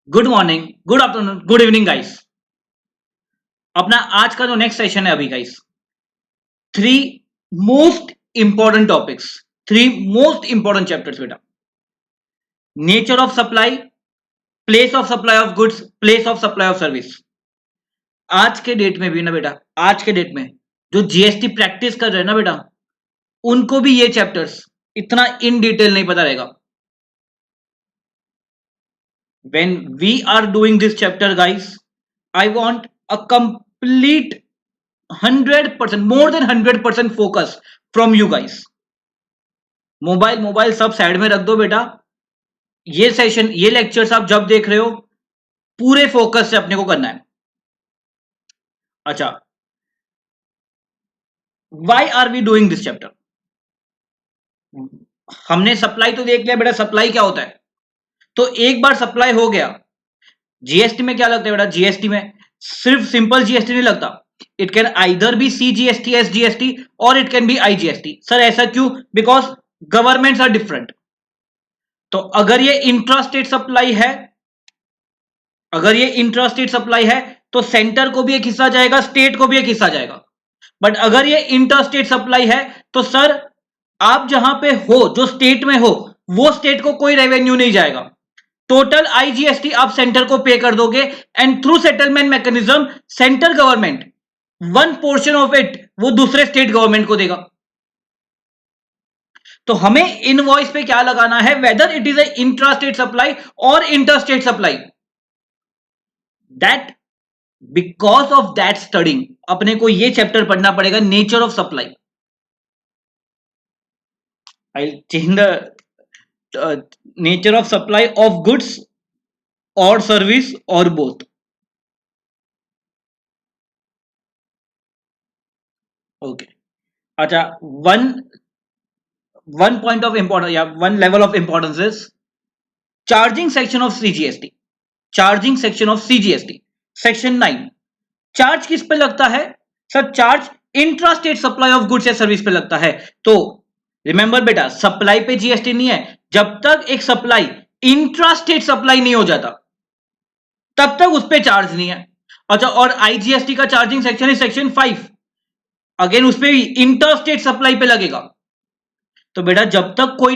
Good morning, good afternoon, good evening guys. अपना आज का जो नेक्स्ट सेशन है अभी guys, three most important topics, three most important chapters बेटा। Nature of supply, place of supply of goods, place of supply of service. आज के date में भी ना बेटा, आज के डेट में जो जीएसटी प्रैक्टिस कर रहे हैं ना बेटा, उनको भी ये चैप्टर्स इतना इन डिटेल नहीं पता रहेगा। When we are doing this chapter guys, I want a complete 100%, more than 100% focus from you guys. Mobile mobile सब साइड में रख दो बेटा। ये सेशन, ये लेक्चर्स आप जब देख रहे हो, पूरे फोकस से अपने को करना है। अच्छा, why are we doing this chapter? हमने सप्लाई तो देख लिया बेटा, सप्लाई क्या होता है। तो एक बार सप्लाई हो गया, जीएसटी में क्या लगता है बेटा? जीएसटी में सिर्फ सिंपल जीएसटी नहीं लगता। It can either be CGST, SGST और it can be IGST. Sir ऐसा क्यों? Because governments are different. तो अगर ये इंट्रा स्टेट सप्लाई है, अगर ये इंट्रा स्टेट सप्लाई है तो सेंटर को भी एक हिस्सा जाएगा, स्टेट को भी एक हिस्सा जाएगा। बट अगर ये इंटर स्टेट सप्लाई है तो सर आप जहां पे हो, जो स्टेट में हो, वो स्टेट को कोई रेवेन्यू नहीं जाएगा। टोटल आईजीएसटी आप सेंटर को पे कर दोगे and through settlement mechanism central government one portion of it वो दूसरे स्टेट गवर्नमेंट को देगा। तो हमें इनवॉइस पे क्या लगाना है, whether it is a intra state supply और inter state supply. That because of that studying अपने को ये चैप्टर पढ़ना पड़ेगा, nature of supply. I change the nature of supply of goods और सर्विस और बोथ। ओके, अच्छा, वन पॉइंट ऑफ इंपॉर्टेंस या one level of importance is charging section of CGST. Charging section of CGST section 9। Charge किस पे लगता है sir? Charge intra state supply of goods या service पे लगता है। तो रिमेंबर बेटा, सप्लाई पे जीएसटी नहीं है। जब तक एक सप्लाई इंट्रा स्टेट सप्लाई नहीं हो जाता तब तक उस पे चार्ज नहीं है। अच्छा, और आईजीएसटी का चार्जिंग सेक्शन है सेक्शन 5। अगेन उस पे इंटर स्टेट सप्लाई पे लगेगा। तो बेटा जब तक कोई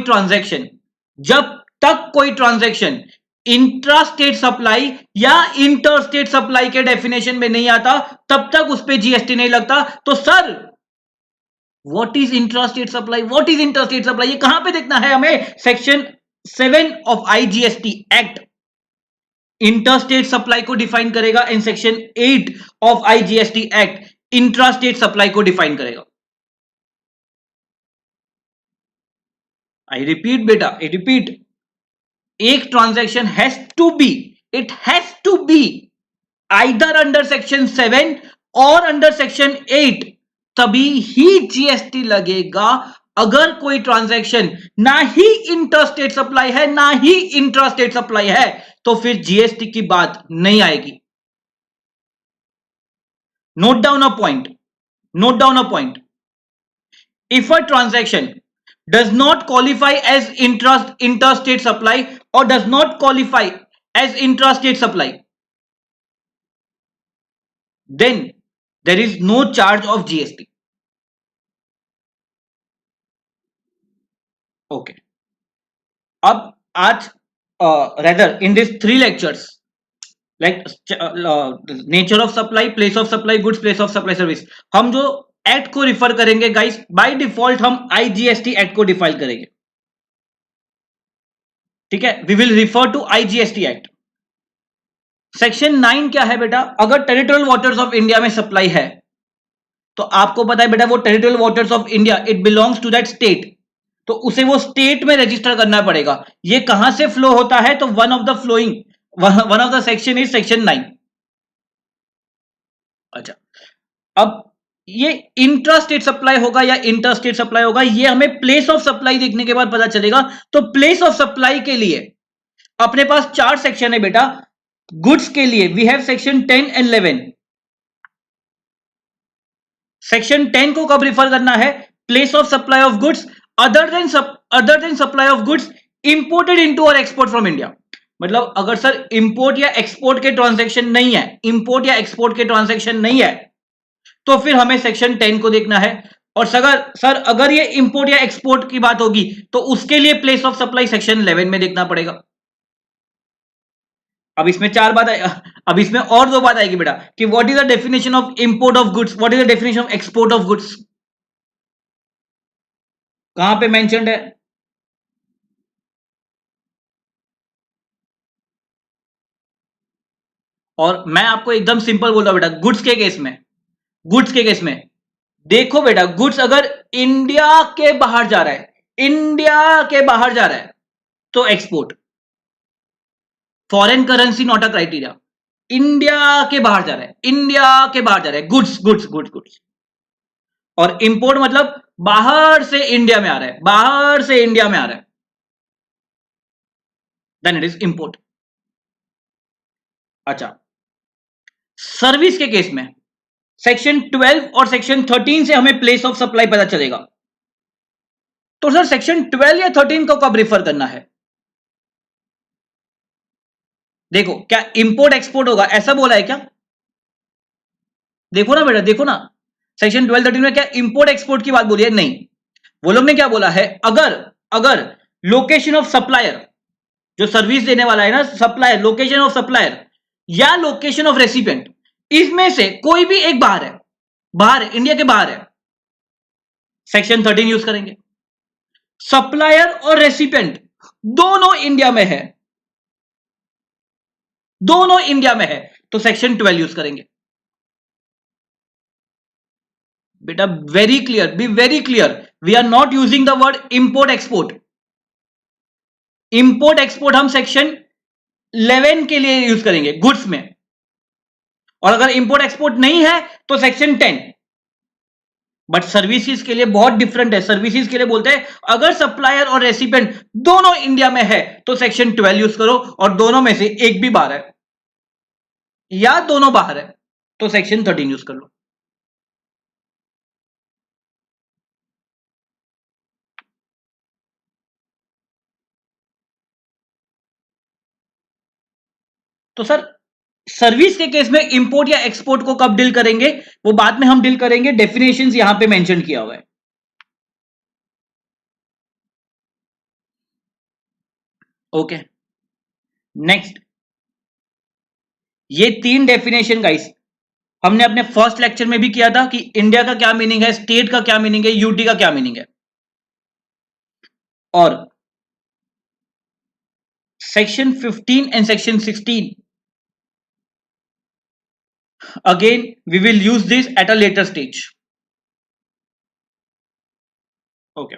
ट्रांजैक्शन इंट्रा स्टेट सप्लाई या इंटर स्टेट सप्लाई के डेफिनेशन में नहीं आता तब तक उस पे जीएसटी नहीं लगता। तो sir what is intra state supply, what is inter state supply, ये कहां पे देखना है हमें? Section 7 of IGST act inter state supply को डिफाइन करेगा and section 8 of IGST act intra state supply को डिफाइन करेगा। आई रिपीट बेटा, आई रिपीट, एक transaction it has to be either under section 7 और अंडर सेक्शन 8, तभी ही GST लगेगा। अगर कोई ट्रांजैक्शन ना ही इंटर स्टेट सप्लाई है ना ही इंट्रा स्टेट सप्लाई है तो फिर जीएसटी की बात नहीं आएगी। Note down a point, note down a point. If a transaction does not qualify as interstate supply or does not qualify as intrastate supply, then there is no charge of GST. Okay. अब आज rather in these 3 lectures, like nature of supply, place of supply goods, place of supply service, हम जो act को refer करेंगे guys, by default हम IGST act को define करेंगे। ठीक है, we will refer to IGST act. Section 9 क्या है बेटा? अगर टेरिटोरियल वाटर्स ऑफ इंडिया में सप्लाई है तो आपको पता है बेटा वो territorial waters of India it belongs to that state, तो उसे वो स्टेट में रजिस्टर करना पड़ेगा। ये कहां से फ्लो होता है? तो one of the section is section 9। अच्छा, अब ये इंट्रा स्टेट सप्लाई होगा या इंटर स्टेट सप्लाई होगा, ये हमें प्लेस ऑफ सप्लाई देखने के बाद पता चलेगा। तो प्लेस ऑफ सप्लाई के लिए अपने पास 4 सेक्शन है बेटा। गुड्स के लिए we have section 10 and 11। Section 10 को कब रिफर करना है? Place of supply of goods other than supply of goods imported into और एक्सपोर्ट फ्रॉम इंडिया। मतलब अगर सर इंपोर्ट या एक्सपोर्ट के ट्रांजैक्शन नहीं है, इंपोर्ट या एक्सपोर्ट के ट्रांजैक्शन नहीं है, तो फिर हमें सेक्शन 10 को देखना है। और सर अगर ये इंपोर्ट या एक्सपोर्ट की बात होगी तो उसके लिए प्लेस ऑफ सप्लाई सेक्शन 11 में देखना पड़ेगा। अब इसमें चार बात है, अब इसमें और दो बात आएगी बेटा कि what is the definition of import of goods, what is the definition of export of goods, कहां पे मेंशन्ड है? और मैं आपको एकदम सिंपल बोल रहा हूं बेटा, गुड्स के केस में, गुड्स के केस में देखो बेटा, गुड्स अगर इंडिया के बाहर जा रहा है, इंडिया के बाहर जा रहा है तो export, foreign currency not a criteria, India के बाहर जा रहा है, इंडिया के बाहर जा रहा है, गुड्स गुड्स गुड्स गुड्स। और इंपोर्ट मतलब बाहर से इंडिया में आ रहा है, बाहर से इंडिया में आ रहा है, देन इट इज इंपोर्ट। अच्छा, सर्विस के केस में सेक्शन 12 और सेक्शन 13 से हमें प्लेस ऑफ सप्लाई पता चलेगा। तो सर सेक्शन 12 या 13 को कब रिफर करना है? देखो, क्या इंपोर्ट एक्सपोर्ट होगा ऐसा बोला है क्या? देखो ना बेटा, देखो ना, सेक्शन 12 13 में क्या इंपोर्ट एक्सपोर्ट की बात बोली है? नहीं, वो लोग ने क्या बोला है, अगर अगर लोकेशन ऑफ सप्लायर, जो सर्विस देने वाला है ना सप्लायर, लोकेशन ऑफ सप्लायर या लोकेशन ऑफ रेसिपिएंट, इसमें से कोई भी एक बाहर है, बाहर है, इंडिया के बाहर है, सेक्शन 13 यूज करेंगे। सप्लायर और रेसिपिएंट दोनों इंडिया में है, दोनों इंडिया में है, तो सेक्शन 12 यूज करेंगे। बेटा very clear, be very clear, we are not using the word import export. Import export हम सेक्शन 11 के लिए यूज करेंगे गुड्स में, और अगर इंपोर्ट एक्सपोर्ट नहीं है तो सेक्शन 10। बट सर्विसेज के लिए बहुत डिफरेंट है, सर्विसेज के लिए बोलते हैं अगर सप्लायर और रेसिपिएंट दोनों इंडिया में है तो सेक्शन 12 यूज करो, और दोनों में से एक भी बाहर है या दोनों बाहर है तो सेक्शन 13 यूज कर लो। तो सर सर्विस के केस में इंपोर्ट या एक्सपोर्ट को कब डील करेंगे, वो बाद में हम डील करेंगे, डेफिनेशंस यहां पे मेंशन किया हुआ है। ओके, नेक्स्ट, ये तीन डेफिनेशन गाइस हमने अपने फर्स्ट लेक्चर में भी किया था कि इंडिया का क्या मीनिंग है, स्टेट का क्या मीनिंग है, यूटी का क्या मीनिंग है। और section 15 and section 16 again we will use this at a later stage. Okay,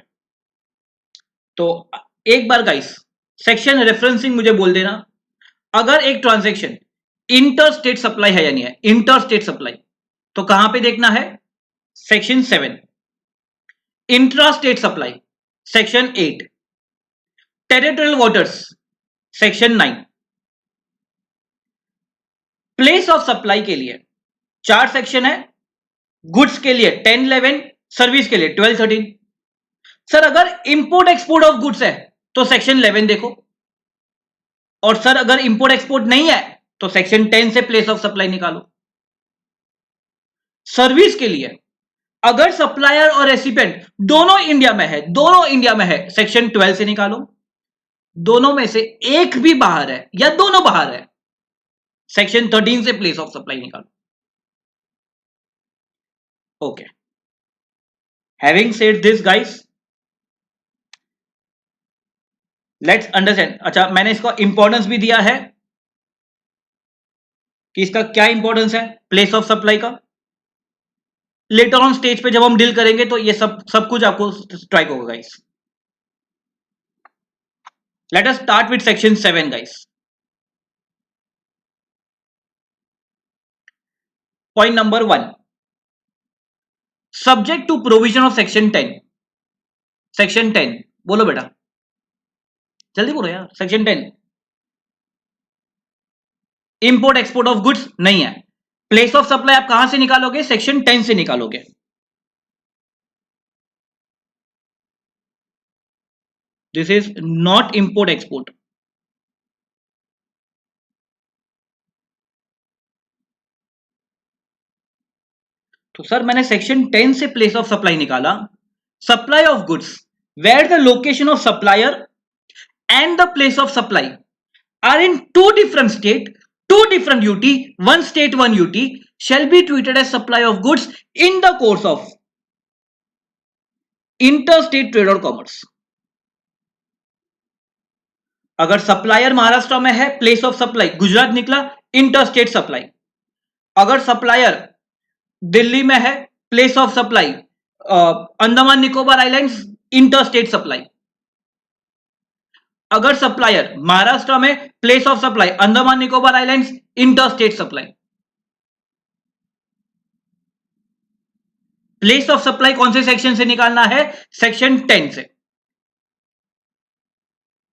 तो एक बार गाइस सेक्शन रेफरेंसिंग मुझे बोल देना, अगर एक ट्रांजैक्शन इंटर स्टेट सप्लाई है या नहीं है, इंटर स्टेट सप्लाई, तो कहां पे देखना है, section 7। Intra state supply section 8। Territorial waters section 9। Place of supply के लिए चार सेक्शन है, गुड्स के लिए 10 11, सर्विस के लिए 12 13। सर अगर इंपोर्ट एक्सपोर्ट ऑफ गुड्स है तो सेक्शन 11 देखो, और सर अगर इंपोर्ट एक्सपोर्ट नहीं है तो सेक्शन 10 से प्लेस ऑफ सप्लाई निकालो। सर्विस के लिए अगर सप्लायर और रेसिपिएंट दोनों इंडिया में है, दोनों इंडिया में है, सेक्शन 12 से निकालो। दोनों में से एक भी बाहर है या दोनों बाहर है, सेक्शन 13 से प्लेस ऑफ सप्लाई निकालो। Okay, having said this guys, let's understand. अच्छा, मैंने इसको इंपॉर्टेंस भी दिया है कि इसका क्या इंपॉर्टेंस है प्लेस ऑफ सप्लाई का। लेटर ऑन स्टेज पे जब हम डील करेंगे तो ये सब सब कुछ आपको स्ट्राइक होगा guys. Let us start with section 7 guys. Point number 1, subject to provision of section 10। Section 10 बोलो बेटा, जल्दी बोलो यार। Section 10 import export of goods नहीं है, प्लेस ऑफ सप्लाई आप कहां से निकालोगे, सेक्शन 10 से निकालोगे। This is not import export. तो सर मैंने सेक्शन 10 से प्लेस ऑफ सप्लाई निकाला. Supply of goods where the location of supplier and the place of supply are in two different state, two different UT, one state, one UT shall be treated as supply of goods in the course of interstate trade or commerce. अगर supplier Maharashtra में है, place of supply Gujarat निकला, interstate supply. अगर supplier Delhi में है, place of supply Andaman Nicobar islands, interstate supply. अगर supplier Maharashtra में, place of supply Andaman Nicobar islands, interstate supply. Place of supply कौन से सेक्शन से निकालना है? सेक्शन 10 से.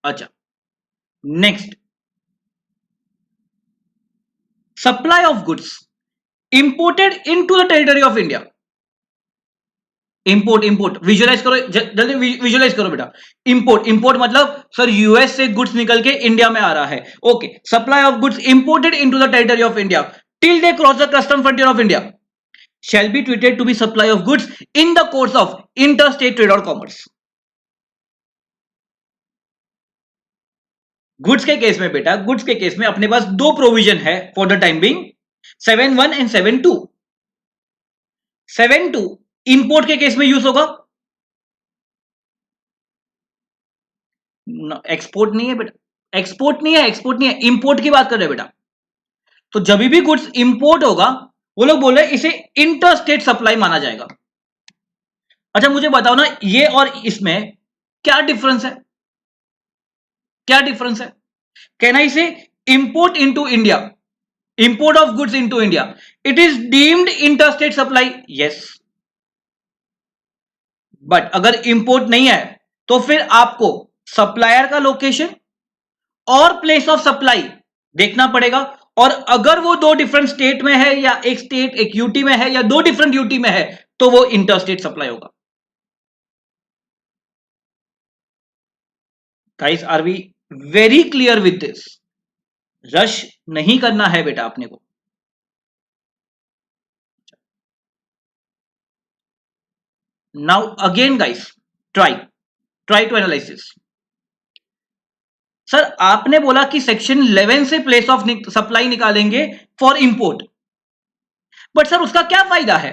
अच्छा, next, supply of goods imported into the territory of India. Import visualise करो, जल्दी विजुअलाइज करो बेटा. इंपोर्ट मतलब सर यूएस से गुड्स निकल के इंडिया में आ रहा है. Okay, supply of goods imported into the territory of India till they cross the custom frontier of India shall be treated to be supply of goods in the course of interstate trade or commerce. Goods के case में बेटा, goods के case में अपने पास दो provision है for the time being, 7.1 and 7.2. 7.2 import के case में यूज होगा, एक्सपोर्ट नहीं है बेटा, एक्सपोर्ट नहीं है, इंपोर्ट की बात कर रहे हैं बेटा. तो जब भी गुड्स इंपोर्ट होगा, वो लोग बोल रहे हैं इसे इंटरस्टेट सप्लाई माना जाएगा. अच्छा मुझे बताओ ना, ये और इसमें क्या डिफरेंस है? क्या डिफरेंस है? कैन आई से import into India, import of goods into India, it is deemed interstate supply? Yes. But अगर इंपोर्ट नहीं है तो फिर आपको सप्लायर का लोकेशन और प्लेस ऑफ सप्लाई देखना पड़ेगा. और अगर वो दो डिफरेंट स्टेट में है, या एक स्टेट एक यूटी में है, या दो डिफरेंट यूटी में है, तो वो इंटरस्टेट सप्लाई होगा. Guys, are we very clear with this? Rush नहीं करना है बेटा अपने को. Now again guys, try to analyse this. Sir आपने बोला कि सेक्शन 11 से प्लेस ऑफ सप्लाई निकालेंगे फॉर इंपोर्ट, बट सर उसका क्या फायदा है?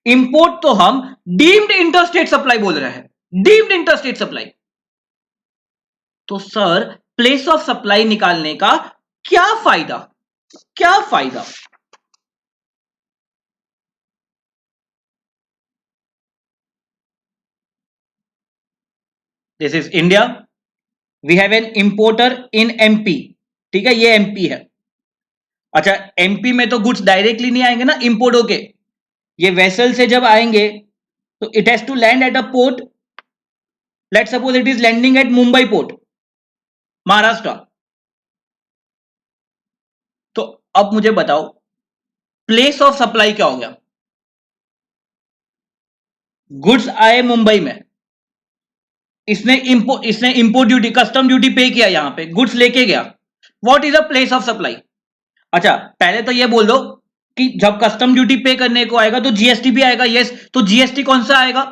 इंपोर्ट तो हम डीम्ड इंटरस्टेट सप्लाई बोल रहे हैं, डीम्ड इंटरस्टेट सप्लाई. तो सर प्लेस ऑफ सप्लाई निकालने का क्या फायदा? क्या फायदा? This is India, we have an importer in MP. ठीक है, ये एमपी है. अच्छा, एमपी में तो गुड्स डायरेक्टली नहीं आएंगे ना इंपोर्ट होके, ये वेसल से जब आएंगे तो it has to land at a port. Let suppose it is landing at Mumbai port, Maharashtra. तो अब मुझे बताओ, प्लेस ऑफ सप्लाई क्या हो गया? गुड्स आए मुंबई में, इसने इंपोर्ट ड्यूटी, कस्टम ड्यूटी पे किया, यहां पे गुड्स लेके गया. What is a place of supply? अच्छा पहले तो ये बोल दो कि जब कस्टम ड्यूटी पे करने को आएगा तो जीएसटी भी आएगा. यस, तो जीएसटी कौन सा आएगा?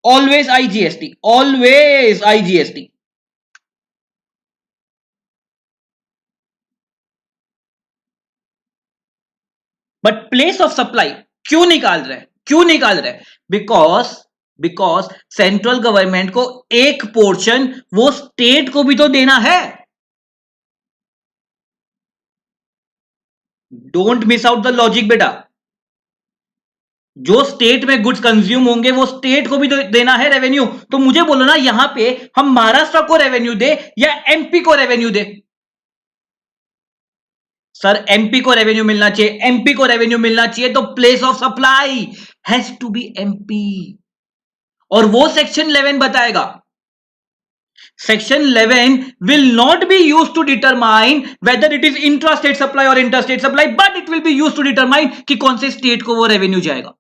Always IGST, always IGST. But place of supply क्यों निकाल रहे हैं? क्यों निकाल रहे हैं? बिकॉज सेंट्रल गवर्नमेंट को एक पोर्शन वो स्टेट को भी तो देना है. Don't miss out the logic बेटा. जो स्टेट में गुड्स कंज्यूम होंगे वो स्टेट को भी तो देना है रेवेन्यू. तो मुझे बोलो ना, यहां पे हम महाराष्ट्र को रेवेन्यू दे या एमपी को रेवेन्यू दे? सर एमपी को रेवेन्यू मिलना चाहिए, एमपी को रेवेन्यू मिलना चाहिए, तो place of supply has to be MP. और वो सेक्शन 11 बताएगा. Section 11 will not be used to determine whether it is intrastate supply or interstate supply, but it will be used to determine कि कौन से state को वो revenue जाएगा.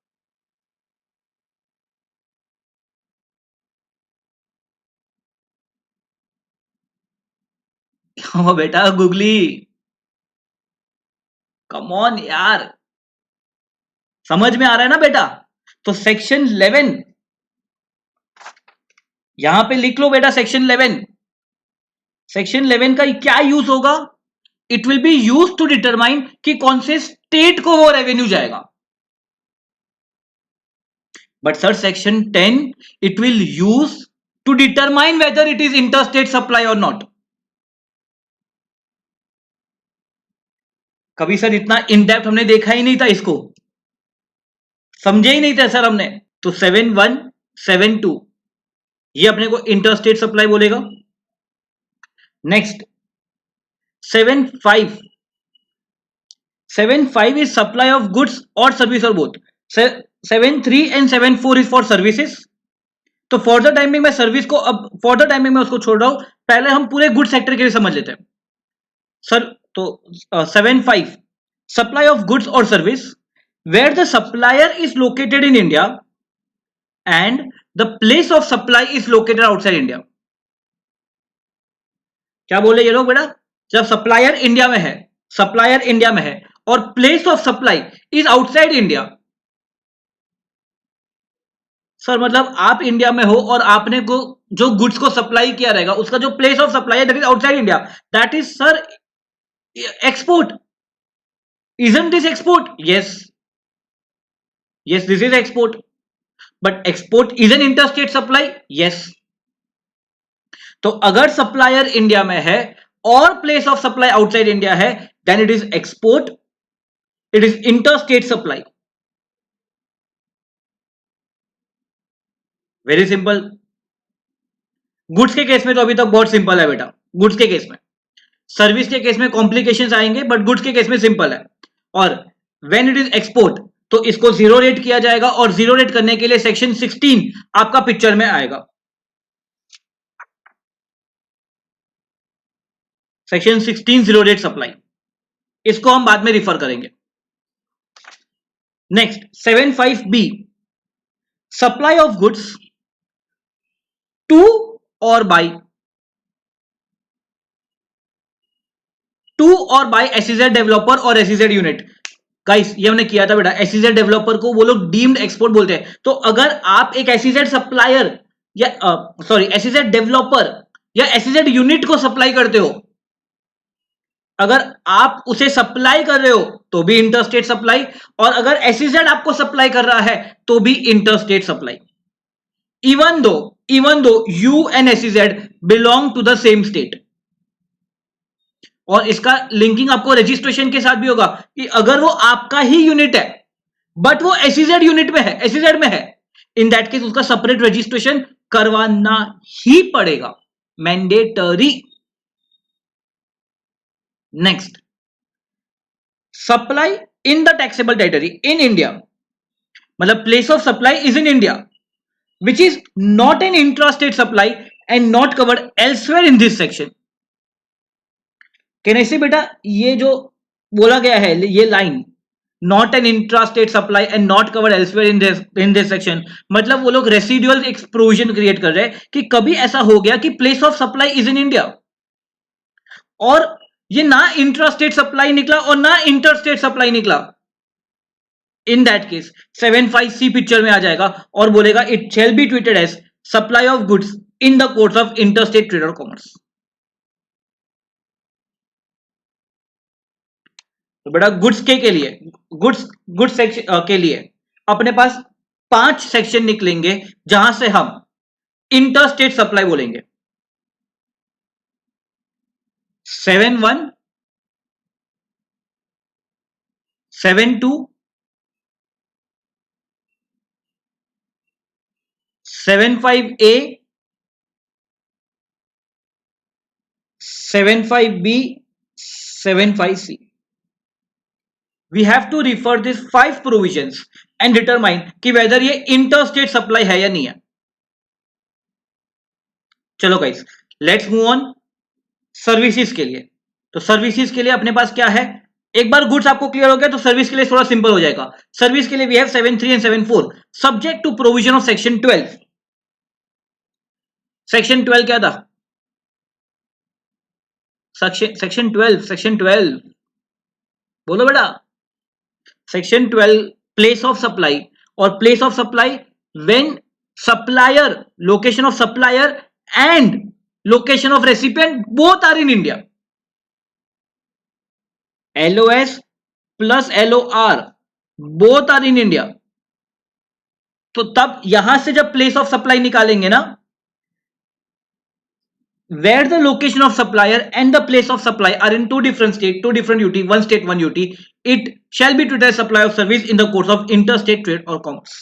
ओ बेटा गुगली, कम ऑन यार, समझ में आ रहा है ना बेटा? तो सेक्शन 11 यहां पे लिख लो बेटा, सेक्शन 11। सेक्शन 11 का क्या यूज होगा? It will be use to determine कि कौन से स्टेट को वो रेवेन्यू जाएगा। But sir section 10 it will use to determine whether it is interstate supply और नॉट। कभी सर इतना इन डेप्थ हमने देखा ही नहीं था, इसको समझे ही नहीं था सर हमने। तो 7.1 7.2 ये अपने को इंटरस्टेट सप्लाई बोलेगा। Next 7.5 7.5 is supply of goods or service or both. 7.3 and 7.4 is for services. तो फॉर द टाइमिंग मैं सर्विस को, अब फॉर द टाइमिंग मैं उसको छोड़ रहा हूं, पहले हम पूरे गुड सेक्टर के लिए समझ लेते हैं सर। तो 7.5 सप्लाई ऑफ गुड्स और service where the supplier is located in India and the place of supply is located outside India. क्या बोले ये लोग बेटा? जब सप्लायर इंडिया में है, सप्लायर इंडिया में है और place of supply is outside India. Sir मतलब आप इंडिया में हो और आपने को जो गुड्स को सप्लाई किया रहेगा उसका जो प्लेस ऑफ सप्लाई है that is outside India, that is sir export. Isn't this export? Yes, yes this is export. But export is an interstate supply? Yes. तो अगर सप्लायर इंडिया में है और place of supply outside India है, then it is export, it is interstate supply. Very simple. Goods के case में तो अभी तक बहुत सिंपल है बेटा, गुड्स के केस में। सर्विस के केस में कॉम्प्लिकेशंस आएंगे, बट गुड्स के केस में सिंपल है। और व्हेन इट इज एक्सपोर्ट तो इसको जीरो रेट किया जाएगा, और जीरो रेट करने के लिए सेक्शन 16 आपका पिक्चर में आएगा। सेक्शन 16 जीरो रेट सप्लाई, इसको हम बाद में रिफर करेंगे। Next 7.5b supply of goods to और बाई एसईजेड डेवलपर और एसईजेड यूनिट। गाइस ये हमने किया था बेटा, एसईजेड डेवलपर को वो लोग डीम्ड एक्सपोर्ट बोलते हैं। तो अगर आप एक एसईजेड सप्लायर या सॉरी एसईजेड डेवलपर या एसईजेड यूनिट को सप्लाई करते हो, अगर आप उसे सप्लाई कर रहे हो तो भी इंटरस्टेट सप्लाई, और अगर एसईजेड आपको सप्लाई कर रहा है तो भी interstate supply, even though you and SEZ belong to the same state. और इसका लिंकिंग आपको रजिस्ट्रेशन के साथ भी होगा कि अगर वो आपका ही यूनिट है बट वो एसईजेड यूनिट में है, एसईजेड में है, इन दैट केस उसका सेपरेट रजिस्ट्रेशन करवाना ही पड़ेगा, mandatory. Next supply in the taxable territory in India, मतलब place of supply is in India which is not an intrastate supply and not covered elsewhere in this section. कैसे बेटा? ये जो बोला गया है ये line, not an intrastate supply and not covered elsewhere in this section, मतलब वो लोग रेसिडुअल एक प्रोविजन क्रिएट कर रहे हैं कि कभी ऐसा हो गया कि place of supply is in India और ये ना इंट्रास्टेट सप्लाई निकला और ना इंटरस्टेट सप्लाई निकला, इन दैट केस 7.5c पिक्चर में आ जाएगा और बोलेगा it shall be treated as supply of goods in the course of interstate trade और कॉमर्स। तो बेटा गुड्स के लिए, गुड्स सेक्शन के लिए अपने पास 5 सेक्शन निकलेंगे जहां से हम इंटरस्टेट सप्लाई बोलेंगे। 7.1 7.2 7.5a 7.5b 7.5c। we have to refer these 5 provisions and determine कि whether ये interstate supply है या नहीं है। चलो guys let's move on services के लिए। तो सर्विसेज के लिए अपने पास क्या है, एक बार गुड्स आपको क्लियर हो गया तो सर्विस के लिए थोड़ा सिंपल हो जाएगा। सर्विस के लिए we have 7.3 and 7.4 subject to provision of section 12। Section 12 क्या था? सेक्शन 12 बोलो बेटा। सेक्शन 12 प्लेस ऑफ सप्लाई, और place of supply when supplier, location of supplier and location of recipient both are in India. LOS plus LOR both are in India. तो तब यहां से जब प्लेस ऑफ सप्लाई निकालेंगे ना, where the location of supplier and the place of supply are in two different state, two different UT, one state, one UT, it shall be treated as supply of service in the course of interstate trade or commerce.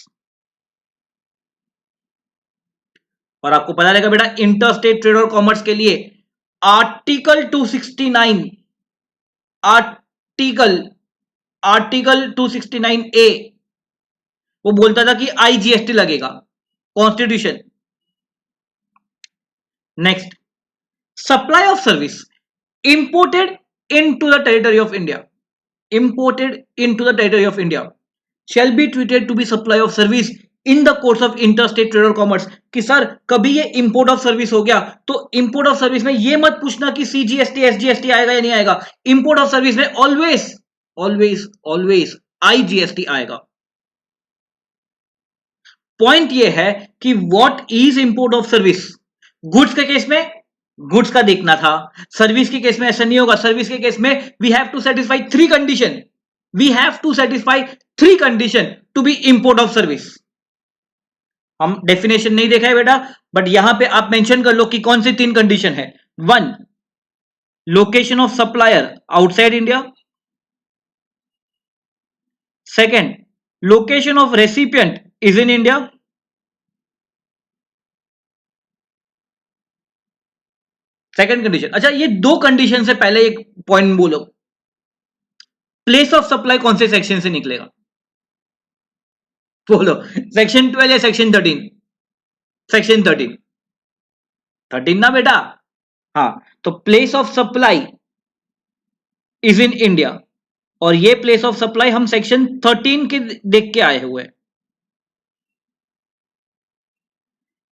और आपको पता लगेगा बेटा interstate trade और commerce के लिए article 269, article 269A वो बोलता था कि IGST लगेगा, constitution. Next, supply of service imported into the territory of India, imported into the territory of India shall be treated to be supply of service in the course of interstate trade or commerce. कि sir कभी ये import of service हो गया तो import of service में ये मत पूछना कि CGST SGST आएगा या नहीं आएगा. import of service में always IGST आएगा. पॉइंट ये है कि what is import of service. Goods के केस में गुड्स का देखना था, सर्विस के केस में ऐसा नहीं होगा. सर्विस के केस में we have to satisfy three condition, we have to satisfy three condition to be import of service. हम डेफिनेशन नहीं देखा है बेटा, बट यहां पे आप मेंशन कर लो कि कौन सी तीन कंडीशन है. One, location of supplier outside India. Second, location of recipient is in India. Second condition. अच्छा, ये दो कंडीशन से पहले एक पॉइंट बोलो, प्लेस ऑफ सप्लाई कौन से सेक्शन से निकलेगा? बोलो, सेक्शन 12 या सेक्शन 13? सेक्शन 13 ना बेटा. हाँ, तो place of supply is in India, और ये प्लेस ऑफ सप्लाई हम सेक्शन 13 के देख के आए हुए.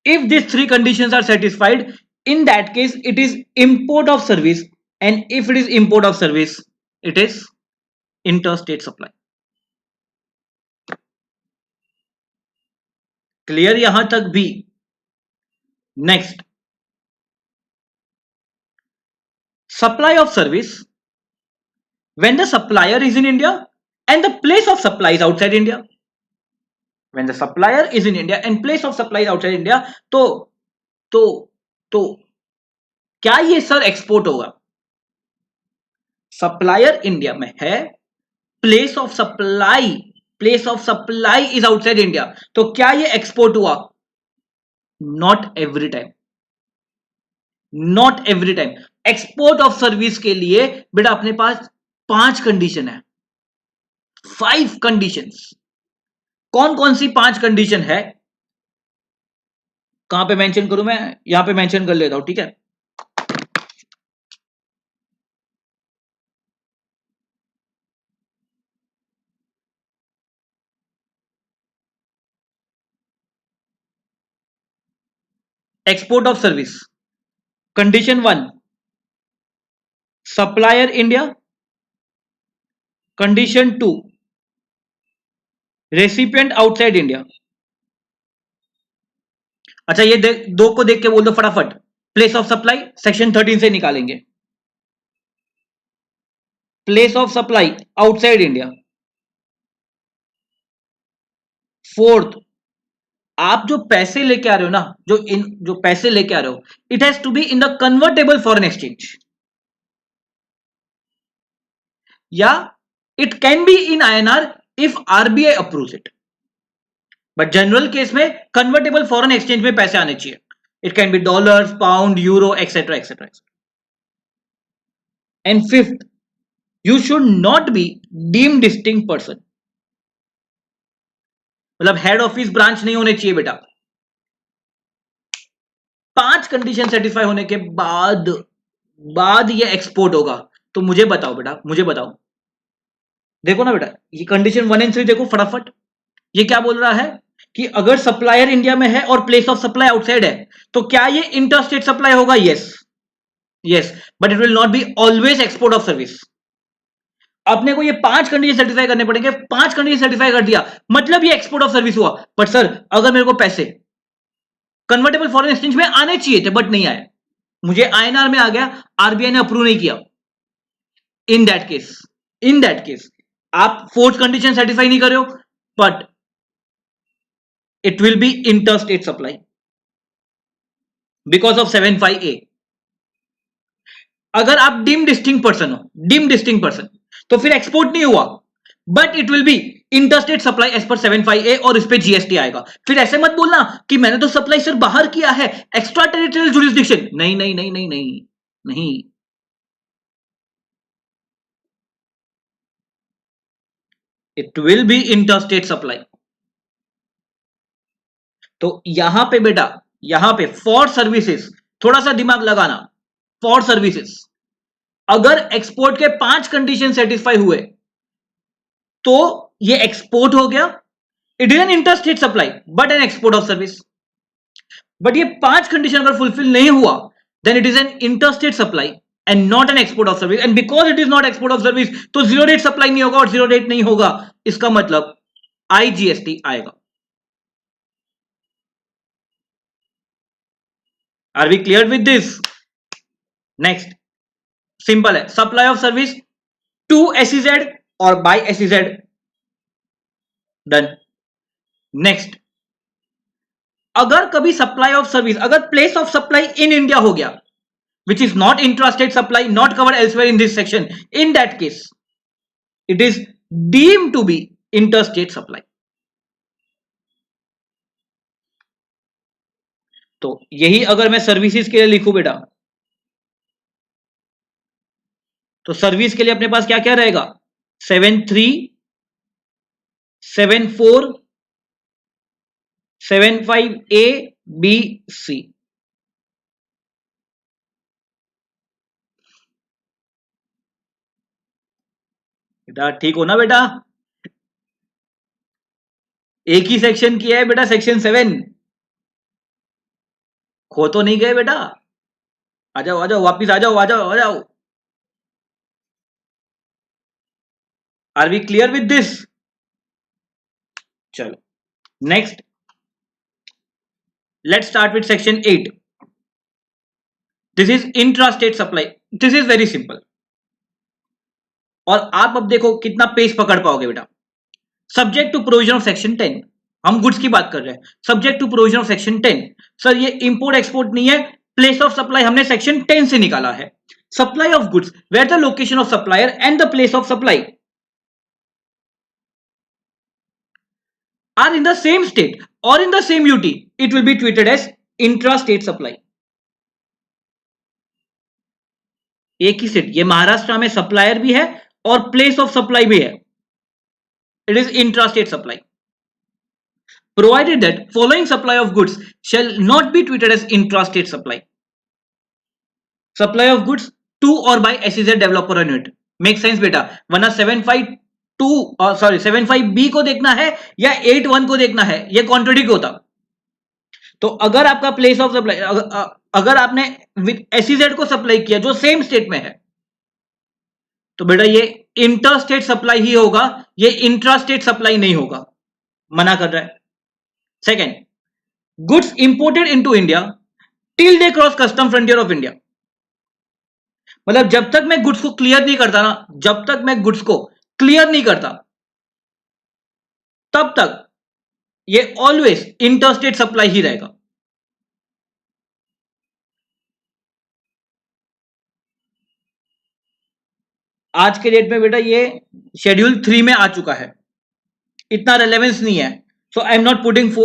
If this three conditions are satisfied, in that case it is import of service, and if it is import of service it is interstate supply. Clear यहां तक भी? Next, supply of service when the supplier is in India and the place of supply is outside India. When the supplier is in India and place of supply is outside India, तो क्या ये sir export होगा? Supplier India में है, place of supply is outside India, तो क्या ये export हुआ? Not every time, not every time. Export of service के लिए बेटा अपने पास 5 कंडीशन है, 5 कंडीशंस. कौन कौन सी 5 कंडीशन है? कहां पे मेंशन करूं मैं? यहां पे मेंशन कर लेता हूं, ठीक है. Export of service, condition 1, supplier India. Condition 2, recipient outside India. अच्छा, ये दो को देख के बोल दो फटाफट. प्लेस ऑफ सप्लाई सेक्शन 13 से निकालेंगे. Place of supply outside India. Fourth, आप जो पैसे लेके आ रहे हो ना, जो पैसे लेके आ रहे हो, it has to be in the convertible foreign exchange, या it can be in INR if RBI approves it. But general case में कन्वर्टेबल फॉरेन एक्सचेंज में पैसे आने चाहिए. It can be dollars, pound, euro, etcetera etcetera. And fifth, you should not be deemed distinct person. मतलब head office branch नहीं होने चाहिए बेटा. 5 कंडीशन सेटिस्फाई होने के बाद ये एक्सपोर्ट होगा. तो मुझे बताओ बेटा, मुझे बताओ. देखो ना बेटा, ये कंडीशन 1 and 3 देखो फटाफट. ये क्या बोल रहा है कि अगर सप्लायर इंडिया में है और प्लेस ऑफ सप्लाई आउटसाइड है, तो क्या ये इंटरस्टेट सप्लाई होगा? Yes, but it will not be always export of service. अपने को ये 5 कंडीशन सेटिस्फाई करने पड़ेंगे, 5 कंडीशन सेटिस्फाई कर दिया मतलब ये एक्सपोर्ट ऑफ सर्विस हुआ। बट सर अगर मेरे को पैसे कन्वर्टेबल फॉरेन एक्सचेंज में आने चाहिए थे बट नहीं आए, मुझे आईएनआर में आ गया, आरबीआई ने अप्रूव नहीं किया, in that case, in that case आप फोर्थ कंडीशन सेटिस्फाई नहीं कर रहे हो, but it will be inter state supply because of 75A। अगर आप डिम डिस्टिंक्ट पर्सन हो, डिम डिस्टिंक्ट पर्सन, तो फिर एक्सपोर्ट नहीं हुआ, but it will be interstate supply as per 75A और इस पे जीएसटी आएगा। फिर ऐसे मत बोलना कि मैंने तो सप्लाई सर बाहर किया है, एक्स्ट्रा टेरिटोरियल जुरिस्डिक्शन, नहीं नहीं नहीं नहीं नहीं नहीं, it will be interstate supply. तो यहां पे बेटा, यहां पे फॉर सर्विसेज थोड़ा सा दिमाग लगाना, फॉर सर्विसेज अगर एक्सपोर्ट के 5 कंडीशन सेटिस्फाई हुए तो ये एक्सपोर्ट हो गया, it is an interstate supply but an export of service. But ये 5 कंडीशन अगर फुलफिल नहीं हुआ then it is an interstate supply and not an export of service, and because it is not export of service तो zero rate supply नहीं होगा, और zero rate नहीं होगा इसका मतलब आईजीएसटी आएगा। Are we clear with this? Next simple है, supply of service to SEZ और बाय एसईजेड, डन। नेक्स्ट, अगर कभी सप्लाई ऑफ सर्विस, अगर place of supply in India हो गया which is not intrastate supply, not covered elsewhere in this section, in that case it is deemed to be interstate supply। तो यही अगर मैं services के लिए लिखूं बेटा, तो सर्विस के लिए अपने पास क्या क्या रहेगा, 73, 74, 75A B C। बेटा ठीक हो ना बेटा, एक ही सेक्शन किया है बेटा, सेक्शन 7, खो तो नहीं गए बेटा, आ जाओ आ जाओ वापिस आ जाओ आ जाओ आ जाओ। Are we clear with this? चलो next, let's start with section 8। This is intrastate supply, this is very simple, और आप अब देखो कितना पेज पकड़ पाओगे बेटा। Subject to provision of section 10, हम गुड्स की बात कर रहे हैं, subject to provision of section 10। Sir ये इंपोर्ट एक्सपोर्ट नहीं है, प्लेस ऑफ सप्लाई हमने सेक्शन 10 से निकाला है। Supply of goods where the location of supplier and the place of supply are in the same state or in the same UT, it will be treated as intra-state supply। एक ही state, ये महाराष्ट्र में supplier भी है और place of supply भी है, it is intra-state supply, provided that following supply of goods shall not be treated as intra-state supply: supply of goods to or by SEZ developer unit। Make sense बेटा, वरना 752 sorry 75B को देखना है या 81 को देखना है, ये कॉन्ट्रडिक्ट होता। तो अगर आपका प्लेस ऑफ सप्लाई, अगर आपने विद एसईजेड को सप्लाई किया जो सेम स्टेट में है, तो बेटा ये इंटर स्टेट सप्लाई ही होगा, ये इंट्रा स्टेट सप्लाई नहीं होगा, मना कर रहा है। Second, goods imported into India till they cross custom frontier of India, मतलब जब तक मैं गुड्स को क्लियर नहीं करता ना, जब तक मैं गुड्स को क्लियर नहीं करता तब तक ये ऑलवेज इंटरस्टेट सप्लाई ही रहेगा। आज के डेट में बेटा ये शेड्यूल 3 में आ चुका है, इतना रेलेवेंस नहीं है, so I am not putting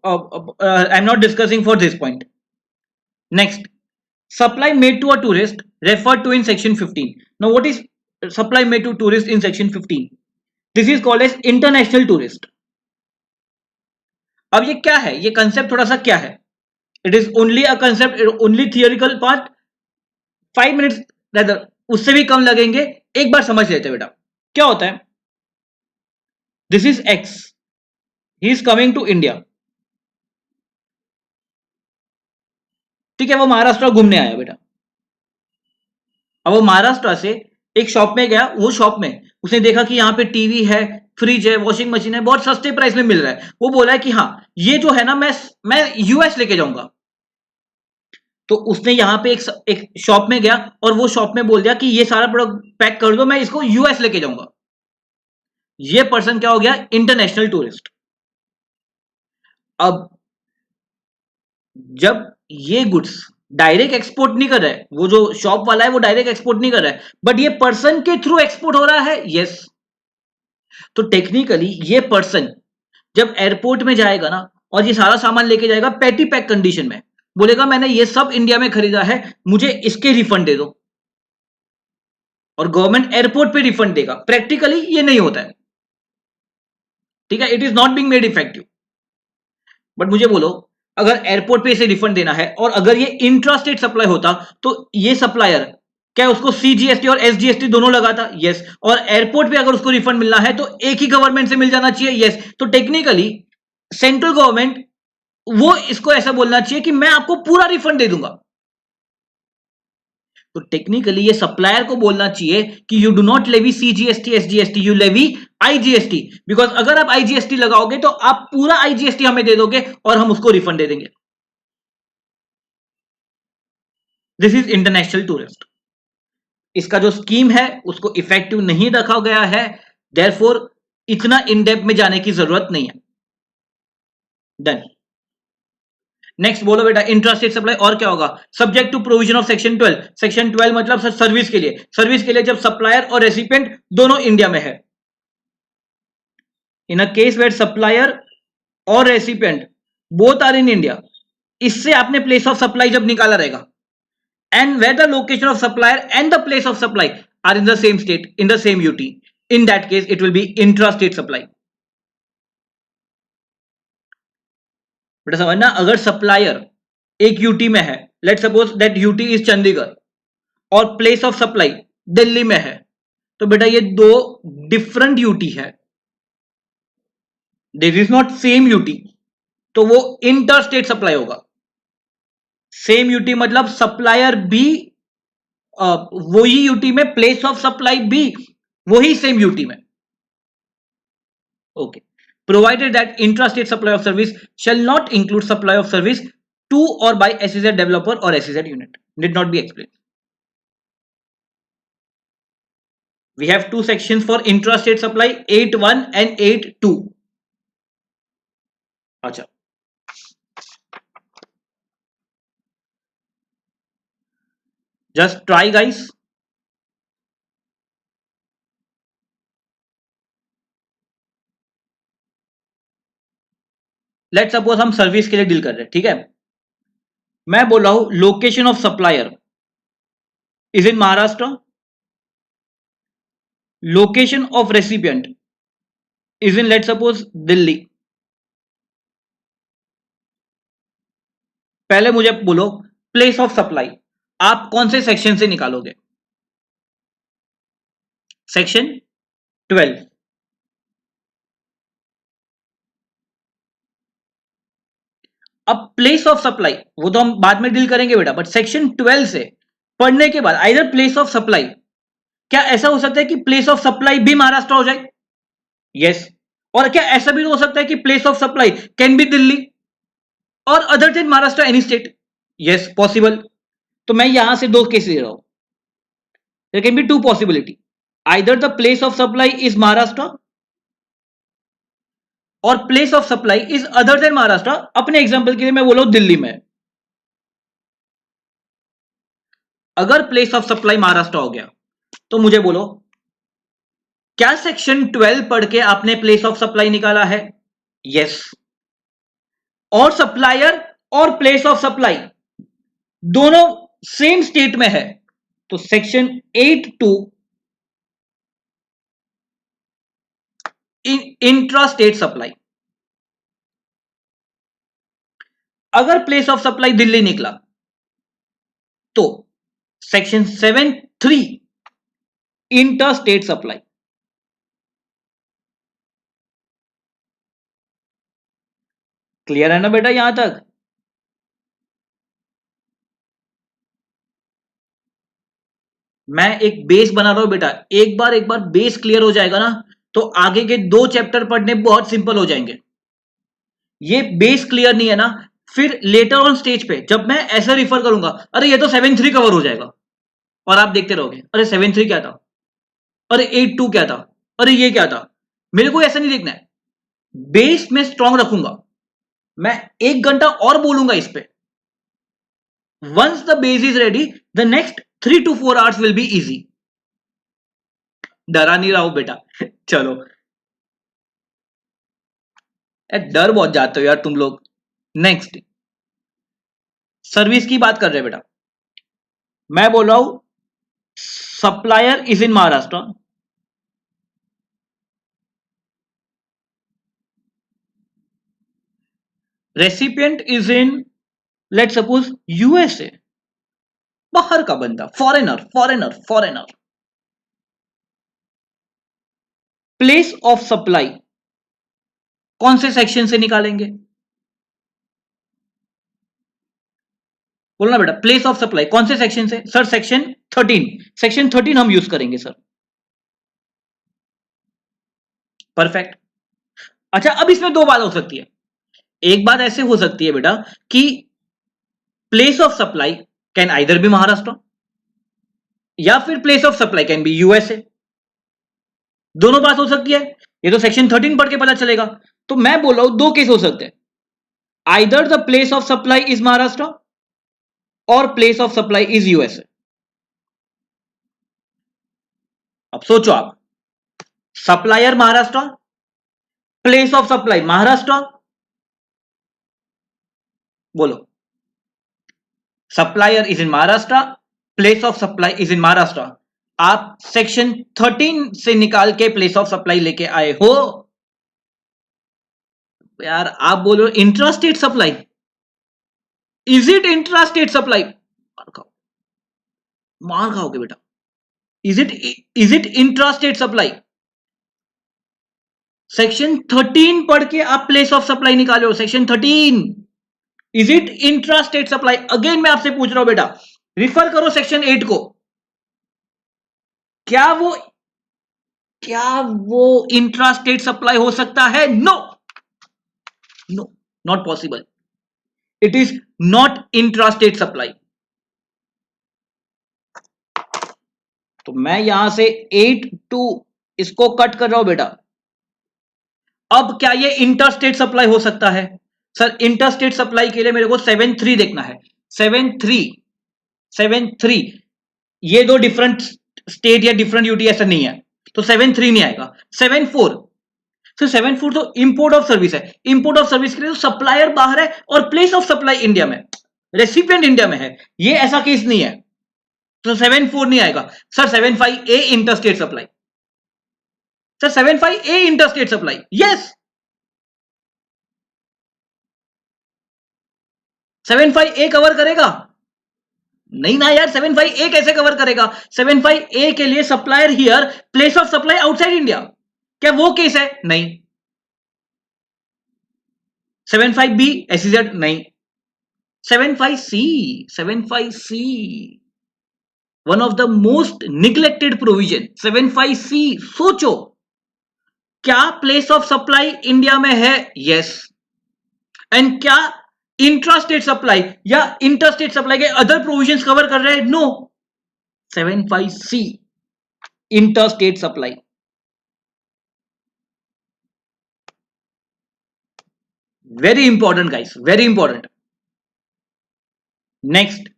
I am not discussing for this point. Next, supply made to a tourist referred to in section 15। now what is supply made to tourist in section 15? this is called as international tourist। अब ये क्या है, ये concept थोड़ा सा क्या है, it is only a concept, only theoretical part, 5 minutes rather उससे भी कम लगेंगे, एक बार समझ लेते बेटा। क्या होता है, this is X, he is coming to India, ठीक है, वो महाराष्ट्र घूमने आया बेटा। अब वो महाराष्ट्र से एक शॉप में गया, वो शॉप में उसने देखा कि यहाँ पे टीवी है, फ्रिज है, वॉशिंग मशीन है, बहुत सस्ते प्राइस में मिल रहा है। वो बोला है कि हाँ ये जो है ना मैं यूएस लेके जाऊंगा। तो उसने यहाँ पे एक शॉप में गया और वो शॉप में बोल दिया कि ये सारा प्रोडक्ट पैक कर दो, मैं इसको यूएस लेके जाऊंगा। ये पर्सन क्या हो गया? International tourist. अब जब ये गुड्स डायरेक्ट एक्सपोर्ट नहीं कर रहा है, वो जो शॉप वाला है वो डायरेक्ट एक्सपोर्ट नहीं कर रहा है, बट ये पर्सन के थ्रू एक्सपोर्ट हो रहा है, यस। तो टेक्निकली ये पर्सन जब एयरपोर्ट में जाएगा ना और ये सारा सामान लेके जाएगा पैटी पैक कंडीशन में, बोलेगा मैंने ये सब इंडिया में खरीदा है, मुझे इसके रिफंड दे दो, और गवर्नमेंट एयरपोर्ट पे रिफंड देगा। प्रैक्टिकली ये नहीं होता है, ठीक है, it is not being made effective. But मुझे बोलो, अगर एयरपोर्ट पे इसे रिफंड देना है और अगर ये इंट्रा स्टेट सप्लाई होता तो ये सप्लायर क्या उसको सीजीएसटी और एसजीएसटी दोनों लगाता? यस। और एयरपोर्ट पे अगर उसको रिफंड मिलना है तो एक ही गवर्नमेंट से मिल जाना चाहिए, यस। तो टेक्निकली सेंट्रल गवर्नमेंट वो इसको ऐसा बोलना चाहिए कि मैं आपको पूरा रिफंड दे दूंगा। तो टेक्निकली ये सप्लायर को बोलना चाहिए कि you do not levy CGST SGST, you levy IGST, because अगर आप आईजीएसटी लगाओगे तो आप पूरा आईजीएसटी हमें दे दोगे और हम उसको रिफंड दे देंगे। This is international tourist. इसका जो स्कीम है उसको इफेक्टिव नहीं रखा गया है, देयरफॉर इतना इन डेप्थ में जाने की जरूरत नहीं है। डन। नेक्स्ट बोलो बेटा, इंट्रास्टेट सप्लाई और क्या होगा? Subject to provision of section 12। Section 12 मतलब सर्विस के लिए, सर्विस के लिए जब सप्लायर और रेसिपिएंट दोनों इंडिया में है। In a case where supplier और recipient both are in India, इससे आपने प्लेस ऑफ सप्लाई जब निकाला रहेगा, and where the location of supplier and the place of supply are in the same state, in the same UT, in that case it will be intra-state supply। बेटा समझना, अगर supplier एक UT में है, let suppose that UT is Chandigarh और place of supply Delhi में है, तो बेटा ये दो डिफरेंट यूटी है, this is not same UT, तो वो इंटर स्टेट सप्लाई होगा। सेम यूटी मतलब सप्लायर भी वही यूटी में, प्लेस ऑफ सप्लाई भी वही सेम यूटी में। Okay. Provided that intrastate supply of service shall not include supply of service to or by SEZ developer or SEZ unit. Did not be explained. We have two sections for intrastate supply, 8.1 and 8.2. अच्छा, just try guys. Let suppose हम service के लिए deal कर रहे हैं, ठीक है। मैं बोल रहा हूं location of supplier is in Maharashtra, location of recipient is in let suppose Delhi. पहले मुझे बोलो प्लेस ऑफ सप्लाई आप कौन से सेक्शन से निकालोगे? सेक्शन 12। अब प्लेस ऑफ सप्लाई वो तो हम बाद में डील करेंगे बेटा, बट सेक्शन 12 से पढ़ने के बाद आइदर प्लेस ऑफ सप्लाई, क्या ऐसा हो सकता है कि प्लेस ऑफ सप्लाई भी महाराष्ट्र हो जाए? यस। और क्या ऐसा भी हो सकता है कि place of supply can be Delhi और other than Maharashtra any state? Yes possible. तो मैं यहां से दो केस ले रहा हूं, there can be two possibility, either the place of supply is Maharashtra और place of supply is other than Maharashtra. अपने एग्जांपल के लिए मैं बोला दिल्ली में, अगर प्लेस ऑफ सप्लाई महाराष्ट्र हो गया तो मुझे बोलो क्या सेक्शन 12 पढ़ के आपने प्लेस ऑफ सप्लाई निकाला है? यस। और सप्लायर और प्लेस ऑफ सप्लाई दोनों सेम स्टेट में है, तो सेक्शन 8.2 इंट्रा स्टेट सप्लाई। अगर प्लेस ऑफ सप्लाई दिल्ली निकला तो section 7.3 inter state supply. Clear है ना बेटा यहां तक? मैं एक बेस बना रहा हूं बेटा, एक बार बेस क्लियर हो जाएगा ना तो आगे के 2 चैप्टर पढ़ने बहुत सिंपल हो जाएंगे। ये बेस क्लियर नहीं है ना, फिर लेटर ऑन स्टेज पे जब मैं ऐसा रिफर करूंगा, अरे ये तो 7-3 कवर हो जाएगा, और आप देखते रहोगे अरे 7-3 क्या था, अरे 8-2 क्या था, अरे ये क्या था। मेरे को ऐसा नहीं देखना है, बेस में स्ट्रांग रखूंगा, मैं 1 घंटा और बोलूंगा इस पे। Once the base is ready, the next 3 to 4 hours will be easy. डरा नहीं रहा हूं बेटा चलो, डर बहुत जाते हो यार तुम लोग। नेक्स्ट, सर्विस की बात कर रहे हैं बेटा, मैं बोल रहा हूं supplier is in Maharashtra, recipient is in let suppose USA, बाहर का बंदा, foreigner foreigner foreigner. Place of supply कौन से सेक्शन से निकालेंगे, बोलना बेटा, प्लेस ऑफ सप्लाई कौन से सेक्शन से, सर सेक्शन 13, सेक्शन 13 हम यूज करेंगे सर। परफेक्ट। अच्छा, अब इसमें 2 बात हो सकती है, एक बात ऐसे हो सकती है बेटा कि place of supply can either be Maharashtra या फिर place of supply can be USA, दोनों बात हो सकती है। ये तो सेक्शन 13 पढ़ के पता चलेगा। तो मैं बोल रहा हूं 2 केस हो सकते हैं, either the place of supply is Maharashtra और place of supply is USA. अब सोचो आप, supplier Maharashtra, place of supply Maharashtra, बोलो, supplier is in Maharashtra, place of supply is in Maharashtra. आप सेक्शन 13 से निकाल के प्लेस ऑफ सप्लाई लेके आए हो यार। आप बोलो intra state supply, is it intra state supply, मार खाओगे बेटा। Is it intra state supply, section 13 पढ़ के आप प्लेस ऑफ सप्लाई निकाले हो, section 13। Is it intra state supply, again मैं आपसे पूछ रहा हूं बेटा, रिफर करो सेक्शन 8 को, क्या वो इंट्रा स्टेट सप्लाई हो सकता है? No, no, not possible, it is not intra state supply. तो मैं यहां से 8-2 इसको कट कर रहा हूं बेटा। अब क्या ये इंटर स्टेट सप्लाई हो सकता है? सर इंटर स्टेट सप्लाई के लिए मेरे को 7-3 देखना है, 7-3, 7-3, ये 2 डिफरेंट स्टेट या डिफरेंट यूटी ऐसा नहीं है, तो 7-3 नहीं आएगा। 7-4, तो 7-4 तो इंपोर्ट ऑफ सर्विस है, इंपोर्ट ऑफ सर्विस के लिए तो सप्लायर बाहर है और प्लेस ऑफ सप्लाई इंडिया में, रेसिपिएंट इंडिया में है, ये ऐसा केस नहीं है, तो 7-4 नहीं आएगा। Sir 7-5 A interstate supply, sir 7-5 A interstate supply, yes. 7-5 A cover करेगा? नहीं ना यार, 7-5 ए कैसे कवर करेगा? 7-5 ए के लिए supplier here, place of supply outside India, क्या वो केस है? नहीं। 7-5 बी एसईजेड, नहीं। 7-5 C, 7-5 C, one of the most neglected provision, 7-5 C. सोचो, क्या प्लेस ऑफ सप्लाई इंडिया में है? यस। एंड क्या इंट्रास्टेट सप्लाई या इंटरस्टेट सप्लाई के अदर प्रोविजंस कवर कर रहे हैं? No. 7-5 C, interstate supply. Very important guys, very important. Next,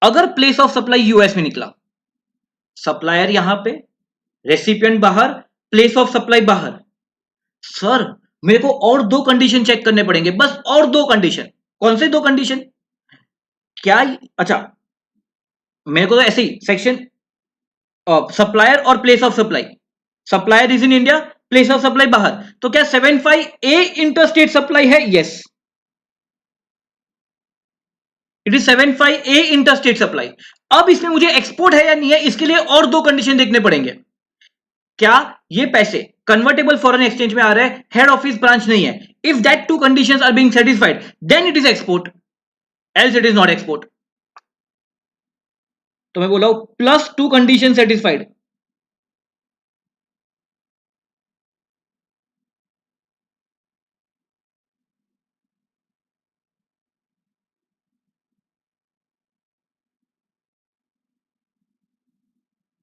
अगर प्लेस ऑफ सप्लाई यूएस में निकला, सप्लायर यहां पे, रेसिपिएंट बाहर, प्लेस ऑफ सप्लाई बाहर, सर मेरे को और 2 कंडीशन चेक करने पड़ेंगे, बस और 2 कंडीशन। कौन से 2 कंडीशन? क्या, अच्छा मेरे को तो ऐसे ही सेक्शन सप्लायर और place of supply, supplier is in India, place of supply बाहर, तो क्या 7-5 ए इंटरस्टेट सप्लाई है? Yes, it is 7-5 A interstate supply. अब इसमें मुझे एक्सपोर्ट है या नहीं है, इसके लिए और 2 कंडीशन देखने पड़ेंगे। क्या ये पैसे कन्वर्टेबल फॉरेन एक्सचेंज में आ रहे हैं, हेड ऑफिस ब्रांच नहीं है? If that 2 conditions are being satisfied, then it is export, else it is not export. तो मैं बोला हूं +2 कंडीशन सेटिस्फाइड।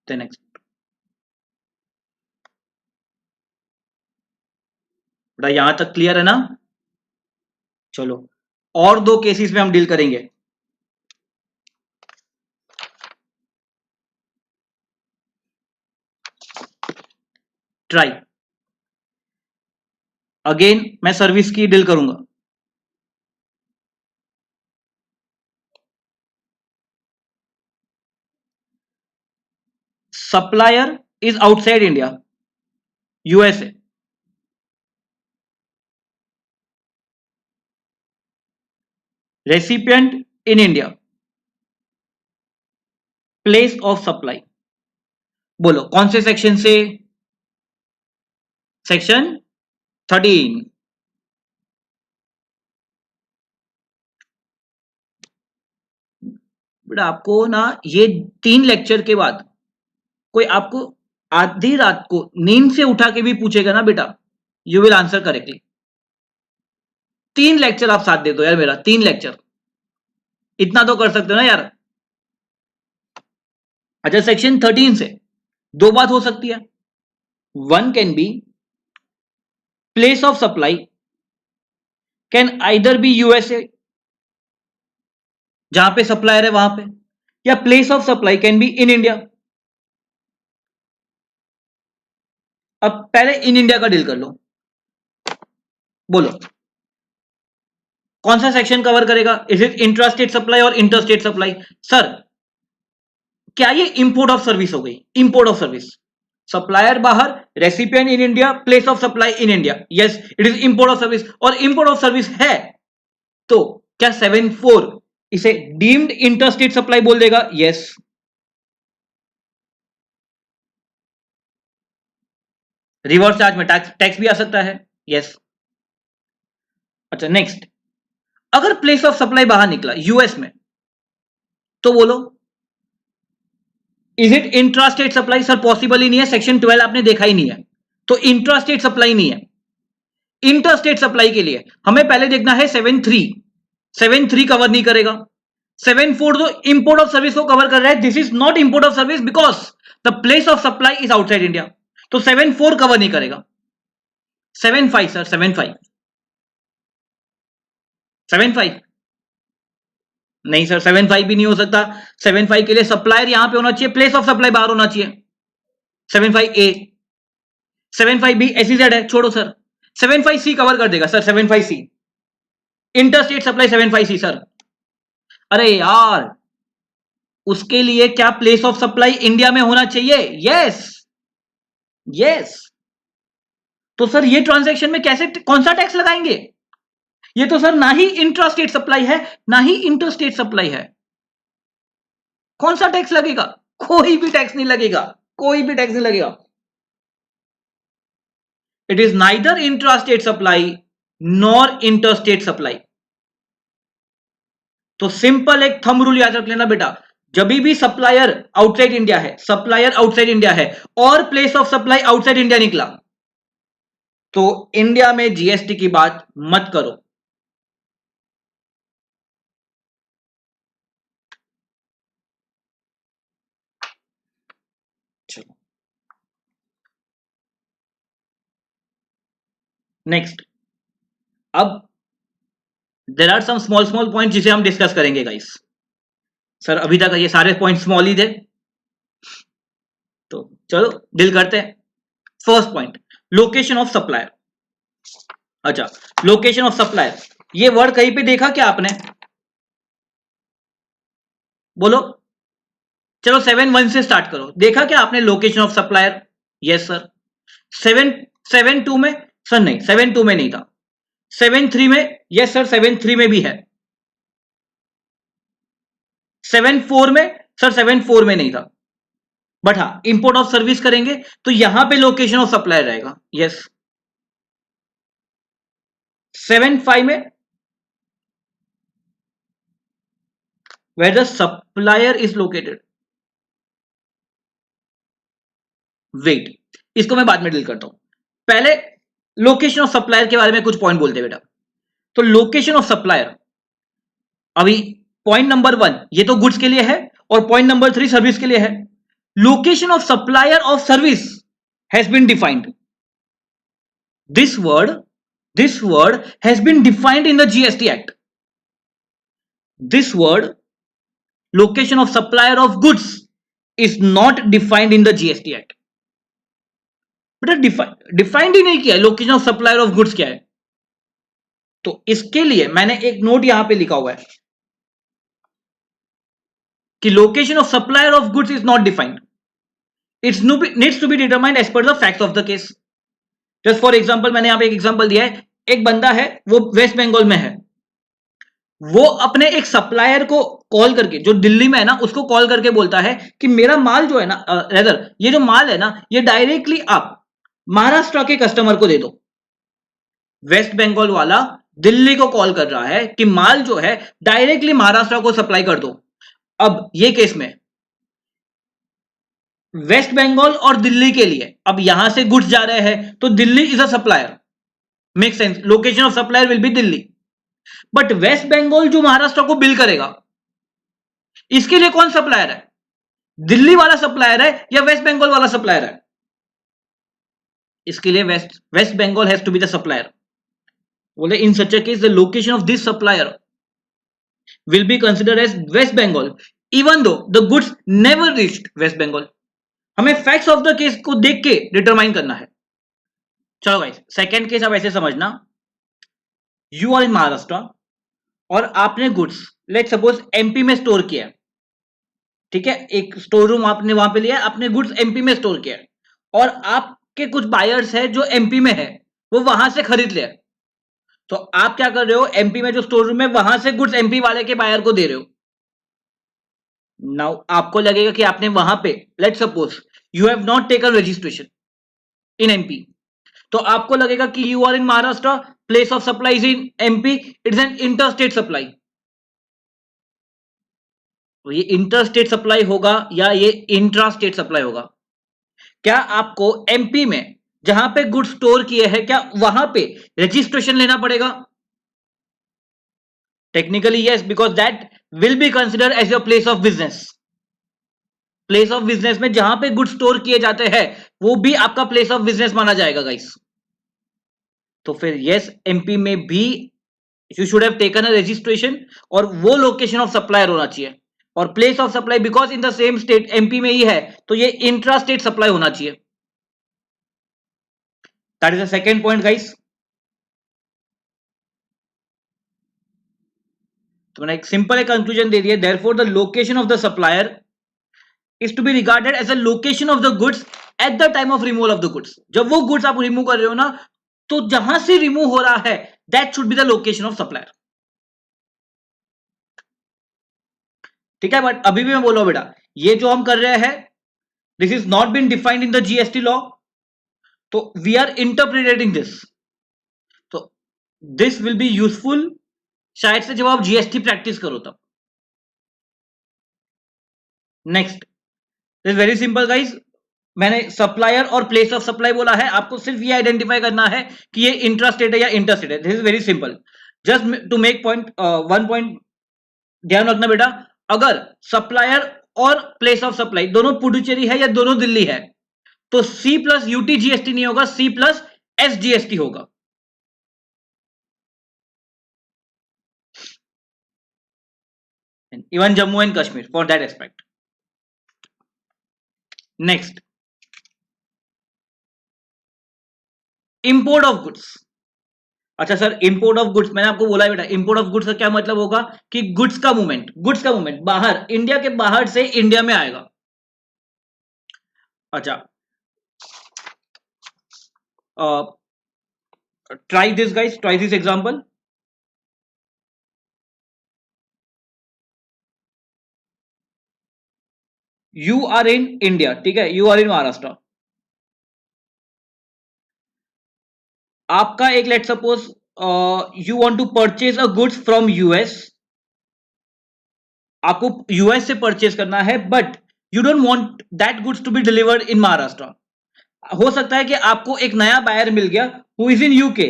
नेक्स्ट बेटा, यहां तक क्लियर है ना? चलो और दो केसेस में हम डील करेंगे। ट्राई अगेन, मैं सर्विस की डील करूंगा। Supplier is outside India, USA. Recipient in India, place of supply. बोलो कौन से सेक्शन से? सेक्शन 13। बेटा आपको ना ये 3 लेक्चर के बाद कोई आपको आधी रात को नींद से उठा के भी पूछेगा ना बेटा, you will answer correctly. 3 lecture आप साथ दे दो यार मेरा, 3 लेक्चर, इतना तो कर सकते हो ना यार। अच्छा, सेक्शन 13 से दो बात हो सकती है। One can be place of supply can either be USA, जहां पे सप्लायर है वहां पे, या place of supply can be in India. अब पहले इन इंडिया का डील कर लो। बोलो कौन सा सेक्शन कवर करेगा? Is it intra state supply और इंटर स्टेट सप्लाई? सर क्या ये इंपोर्ट ऑफ सर्विस हो गई? इंपोर्ट ऑफ सर्विस, सप्लायर बाहर, recipient in India, place of supply in India, yes it is import of service. और import of service है तो क्या 7(4) इसे डीम्ड इंटर स्टेट सप्लाई बोल देगा? यस। रिवर्स चार्ज में टैक्स भी आ सकता है, यस। अच्छा नेक्स्ट, अगर प्लेस ऑफ सप्लाई बाहर निकला यूएस में, तो बोलो is it intra state supply? Sir possible ही नहीं है, सेक्शन 12 आपने देखा ही नहीं है, तो इंट्रा स्टेट सप्लाई नहीं है। इंटर स्टेट सप्लाई के लिए हमें पहले देखना है 7(3). 7(3) कवर नहीं करेगा। 7(4) तो इंपोर्ट ऑफ सर्विस को कवर कर रहा है, this is not import of service because the place of supply is outside India, तो 7(4) कवर नहीं करेगा। 7(5) सर, 7(5). 7(5) नहीं सर, 7(5) भी नहीं हो सकता। 7(5) के लिए सप्लायर यहां पे होना चाहिए, प्लेस ऑफ सप्लाई बाहर होना चाहिए। 7(5) ए, 7(5) बी एसईजेड है, छोड़ो सर। 7(5) सी कवर कर देगा सर, 7(5) सी इंटरस्टेट सप्लाई, 7(5) सी सर। अरे यार, उसके लिए क्या प्लेस ऑफ सप्लाई इंडिया में होना चाहिए? Yes, yes. तो सर ये ट्रांजैक्शन में कैसे, कौन सा टैक्स लगाएंगे? ये तो सर ना ही इंट्रा स्टेट सप्लाई है ना ही इंटर स्टेट सप्लाई है, कौन सा टैक्स लगेगा? कोई भी टैक्स नहीं लगेगा, कोई भी टैक्स नहीं लगेगा। It is neither intra state supply nor inter state supply. तो सिंपल एक थंब रूल याद रख लेना बेटा, जब भी सप्लायर आउटसाइड इंडिया है, सप्लायर आउटसाइड इंडिया है और place of supply outside India निकला, तो इंडिया में जीएसटी की बात मत करो। चलो नेक्स्ट, अब there are some small small point जिसे हम डिस्कस करेंगे गाइस। सर अभी तक ये सारे पॉइंट स्मॉल ही थे, तो चलो डील करते हैं। First point, location of supplier. अच्छा, लोकेशन ऑफ सप्लायर, ये वर्ड कहीं पे देखा क्या आपने? बोलो। चलो 7(1) से स्टार्ट करो, देखा क्या आपने location of supplier? Yes sir. 7(2) में? सर नहीं, 7(2) में नहीं था। 7(3) में? यस सर, 7(3) में भी है। 7(4) में? सर 7(4) में नहीं था। बट हाँ, इंपोर्ट ऑफ सर्विस करेंगे तो यहां पे लोकेशन ऑफ सप्लायर रहेगा, यस। 7(5) में? Where the supplier is located, wait, इसको मैं बाद में डील करता हूं, पहले लोकेशन ऑफ सप्लायर के बारे में कुछ पॉइंट बोलते हैं बेटा। तो लोकेशन ऑफ सप्लायर, अभी पॉइंट नंबर 1 ये तो गुड्स के लिए है और पॉइंट नंबर 3 सर्विस के लिए है। Location of supplier of service has been defined, this word has been defined in the GST Act. This word, location of supplier of goods, is not defined in the GST Act. बेटा defined ही नहीं किया location of supplier of goods क्या है। तो इसके लिए मैंने एक नोट यहां पे लिखा हुआ है कि location of supplier of goods is not defined, it's needs to be determined as per the facts of the case. Just for example मैंने यहां पे एक एग्जांपल दिया है, एक बंदा है वो वेस्ट बंगाल में है, वो अपने एक सप्लायर को कॉल करके, जो दिल्ली में है ना, उसको कॉल करके बोलता है कि मेरा माल जो है ना, रेदर ये जो माल है ना, ये डायरेक्टली आप महाराष्ट्र के कस्टमर को दे दो। वेस्ट बंगाल वाला दिल्ली को कॉल कर रहा है कि माल जो है डायरेक्टली महाराष्ट्र को सप्लाई कर दो। अब ये केस में वेस्ट बंगाल और दिल्ली के लिए अब यहां से गुड्स जा रहे हैं, तो Delhi is a supplier, make sense, location of supplier will be Delhi. But West Bengal जो महाराष्ट्र को बिल करेगा, इसके लिए कौन सप्लायर है, दिल्ली वाला सप्लायर है या वेस्ट बंगाल वाला सप्लायर है? इसके लिए West Bengal has to be the supplier. बोले in such a case the location of this supplier will be considered as West Bengal even though the goods never reached West Bengal. हमें फैक्ट्स ऑफ द केस को देख के डिटरमाइन करना है। चलो गाइस, सेकंड केस आप ऐसे समझना, यू आर इन महाराष्ट्र और आपने गुड्स लेट सपोज एमपी में स्टोर किया, ठीक है, एक स्टोर रूम आपने वहां पे लिया, आपने गुड्स एमपी में स्टोर किया और आपके कुछ बायर्स है जो एमपी में है, वो वहां से खरीद ले। तो आप क्या कर रहे हो, एमपी में जो स्टोर रूम है वहां से गुड्स एमपी वाले के बायर को दे रहे हो। नाउ आपको लगेगा कि आपने वहां पे let suppose you have not taken registration in MP, तो आपको लगेगा कि you are in Maharashtra, place of supply is in MP, it's an inter state supply. तो ये इंटर स्टेट सप्लाई होगा या ये इंट्रा स्टेट सप्लाई होगा? क्या आपको एमपी में जहां पे गुड्स स्टोर किए हैं, क्या वहां पे रजिस्ट्रेशन लेना पड़ेगा? Technically yes, because that will be consider as your place of business. Place of business में जहां पे गुड्स स्टोर किए जाते हैं वो भी आपका प्लेस ऑफ बिजनेस माना जाएगा गाइस। तो फिर यस, एमपी में भी you should have taken a registration और वो लोकेशन ऑफ सप्लायर होना चाहिए। और place of supply because in the same state MP में ही है, तो ये इंट्रा स्टेट सप्लाई होना चाहिए। That is the second point guys. तो मैंने एक सिंपल एक कंक्लूजन दे दिया, therefore the location of the supplier is to be regarded as a location of the goods at the time of removal of the goods। जब वो goods आप remove कर रहे हो ना, तो जहां से रिमूव हो रहा है that should be the location of supplier. ठीक है, बट अभी भी मैं बोल रहा हूं बेटा, ये जो हम कर रहे हैं this is not been defined in the GST law, तो वी आर इंटरप्रिटेटिंग दिस। तो दिस विल बी यूजफुल शायद से जब आप जीएसटी प्रैक्टिस करो तब। Next is very simple guys, मैंने सप्लायर और प्लेस ऑफ सप्लाई बोला है, आपको सिर्फ ये आइडेंटिफाई करना है कि ये इंट्रास्टेट है या इंटरस्टेट है। This is very simple, just to make point, one point ध्यान रखना बेटा, अगर सप्लायर और प्लेस ऑफ सप्लाई दोनों पुडुचेरी है या दोनों दिल्ली है, तो सी प्लस यूटी जीएसटी नहीं होगा, सी प्लस एस जीएसटी होगा। Even Jammu and Kashmir for that aspect. Next, import of goods. अच्छा सर, इंपोर्ट ऑफ गुड्स मैंने आपको बोला है बेटा, इंपोर्ट ऑफ गुड्स का क्या मतलब होगा कि गुड्स का मूवमेंट बाहर, इंडिया के बाहर से इंडिया में आएगा। अच्छा, try this guys, try this example. You are in India, ठीक है, यू आर इन महाराष्ट्र, आपका एक let suppose you want to purchase a goods from US, आपको यूएस से परचेज करना है, but you don't want that goods to be delivered in Maharashtra, हो सकता है कि आपको एक नया बायर मिल गया हु इज इन यूके,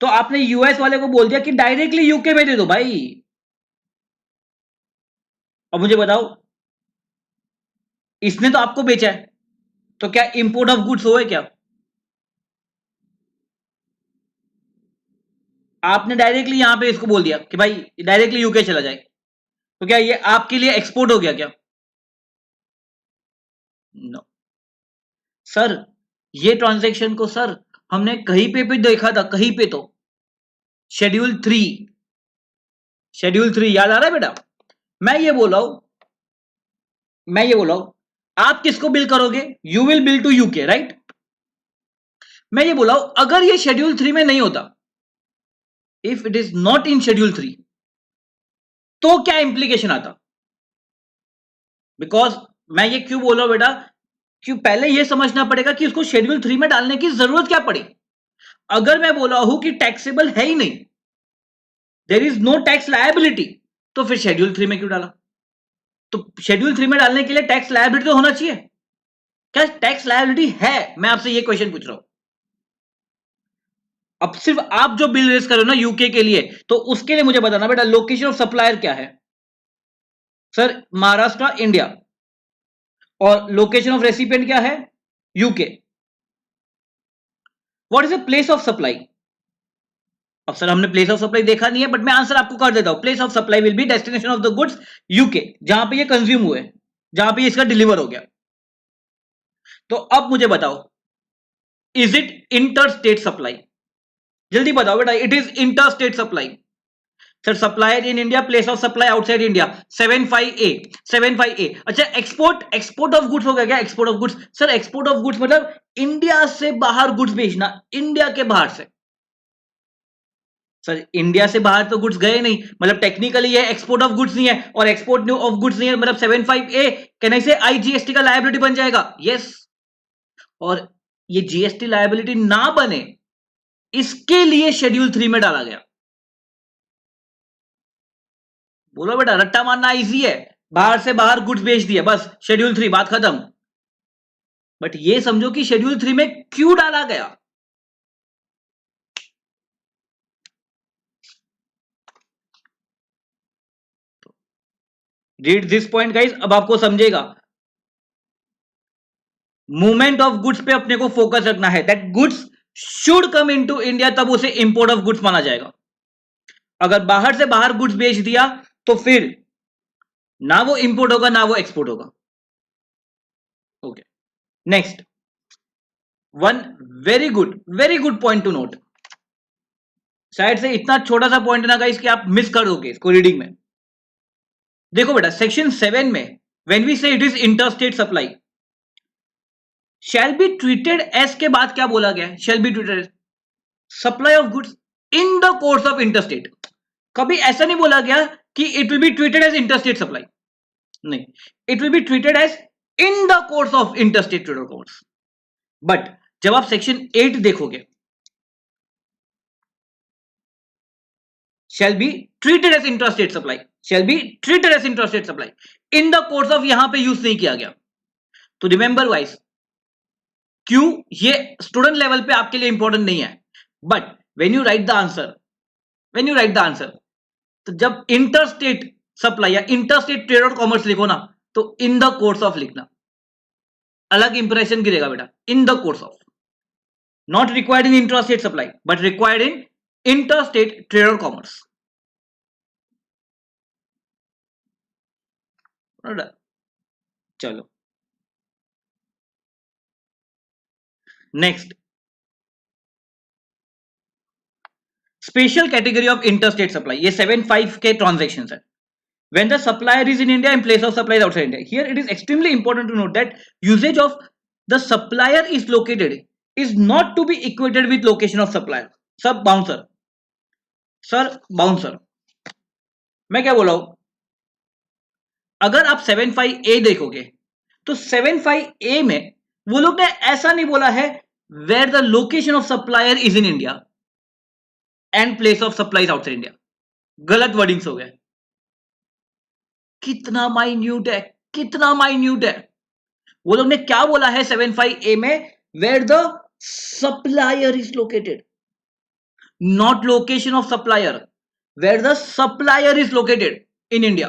तो आपने यूएस वाले को बोल दिया कि डायरेक्टली यूके में दे दो भाई। अब मुझे बताओ, इसने तो आपको बेचा है, तो क्या इंपोर्ट ऑफ गुड्स हुआ है क्या? आपने डायरेक्टली यहां पे इसको बोल दिया कि भाई डायरेक्टली यूके चला जाए, तो क्या ये आपके लिए एक्सपोर्ट हो गया क्या? नो सर, ये ट्रांजैक्शन को सर हमने कहीं पे भी देखा था, कहीं पे तो शेड्यूल 3, शेड्यूल 3 याद आ रहा है बेटा? मैं ये बोला हूं, मैं ये बोला हूं आप किसको बिल करोगे? You will bill to UK, right? मैं ये बोला हूं अगर ये शेड्यूल 3 में नहीं होता, if it is not in schedule 3, तो क्या इंप्लीकेशन आता? बिकॉज मैं ये क्यों बोल रहा हूं बेटा, क्यों पहले ये समझना पड़ेगा कि उसको शेड्यूल 3 में डालने की जरूरत क्या पड़ी। अगर मैं बोला हूं कि टैक्सेबल है ही नहीं, there is no tax liability, तो फिर शेड्यूल 3 में क्यों डाला? तो शेड्यूल 3 में डालने के लिए टैक्स लायबिलिटी तो होना चाहिए। क्या टैक्स लायबिलिटी है? मैं आपसे ये क्वेश्चन पूछ रहा हूं। अब सिर्फ आप जो बिल रेज करो ना यूके के लिए, तो उसके लिए मुझे बताना बेटा लोकेशन ऑफ सप्लायर क्या है? सर महाराष्ट्र इंडिया, और लोकेशन ऑफ रेसिपिएंट क्या है? UK. What is the place of supply? अब सर हमने प्लेस ऑफ सप्लाई देखा नहीं है, बट मैं आंसर आपको कर देता हूं। Place of supply will B destination of the goods UK, जहां पे ये कंज्यूम हुए, जहां पे इसका डिलीवर हो गया। तो अब मुझे बताओ, is it inter state supply? जल्दी बताओ बेटा, it is inter state supply. Sir supplier in India, place of supply outside India, 75A, 75A। अच्छा एक्सपोर्ट, एक्सपोर्ट ऑफ गुड्स हो गया क्या? Export of goods, sir export of goods मतलब India से बाहर गुड्स बेचना, इंडिया के बाहर से। सर इंडिया से बाहर तो गुड्स गए नहीं, मतलब टेक्निकली ये एक्सपोर्ट ऑफ गुड्स नहीं है, और एक्सपोर्ट ऑफ गुड्स नहीं है मतलब 75A कहने से आईजीएसटी का लायबिलिटी बन जाएगा। यस, और ये जीएसटी लायबिलिटी ना बने इसके लिए शेड्यूल 3 में डाला गया। बोलो बेटा, रट्टा मारना इजी है, बाहर से बाहर गुड्स बेच दिया, बस शेड्यूल 3, बात खत्म। बट ये समझो कि शेड्यूल 3 में क्यों डाला गया। रीड दिस पॉइंट गाइस, अब आपको समझेगा। मूवमेंट ऑफ गुड्स पे अपने को फोकस रखना है, that goods should come into India, तब उसे इंपोर्ट ऑफ गुड्स माना जाएगा। अगर बाहर से बाहर गुड्स बेच दिया तो फिर ना वो इंपोर्ट होगा ना वो एक्सपोर्ट होगा। Okay, next one very good point two note. शायद से इतना छोटा सा पॉइंट ना गाइस कि आप मिस कर दोगे इसको रीडिंग में। देखो बेटा सेक्शन 7 में when we say it is interstate supply, shall be treated as के बाद क्या बोला गया है? Shall be treated as supply of goods in the course of interstate. कभी ऐसा नहीं बोला गया कि it will be treated as interstate supply, नहीं, it will be treated as in the course of interstate trade और कॉमर्स। बट जब आप सेक्शन 8 देखोगे, shall be treated as intrastate supply, shall be treated as intrastate supply in the course of, यहां पे use नहीं किया गया। तो रिमेंबर वाइज, क्यों ये स्टूडेंट लेवल पे आपके लिए इंपॉर्टेंट नहीं है, but when you right the answer, when you right the answer, तो जब इंटरस्टेट सप्लाई या इंटरस्टेट ट्रेड और कॉमर्स लिखो ना, तो इन द कोर्स ऑफ लिखना, अलग इंप्रेशन गिरेगा बेटा। इन the course of, not required in intrastate supply but required in interstate trade और कॉमर्स। चलो next, special category of interstate supply, ये 7.5 के ट्रांजैक्शंस है। When the supplier is in India in place of supplier outside India, here it is extremely important to note that usage of the supplier is located is not to be equated with location of supplier. Sub bouncer, sir bouncer, मैं क्या बोला हूं, अगर आप 7.5A देखोगे तो 7.5A में वो लोग ने ऐसा नहीं बोला है where the location of supplier is in India and place of supplies outside India, गलत वर्डिंग्स हो गए। कितना माइन्यूट है, कितना माइन्यूट है। वो लोग ने क्या बोला है 75A में, where the supplier is located, not location of supplier, where the supplier is located in India.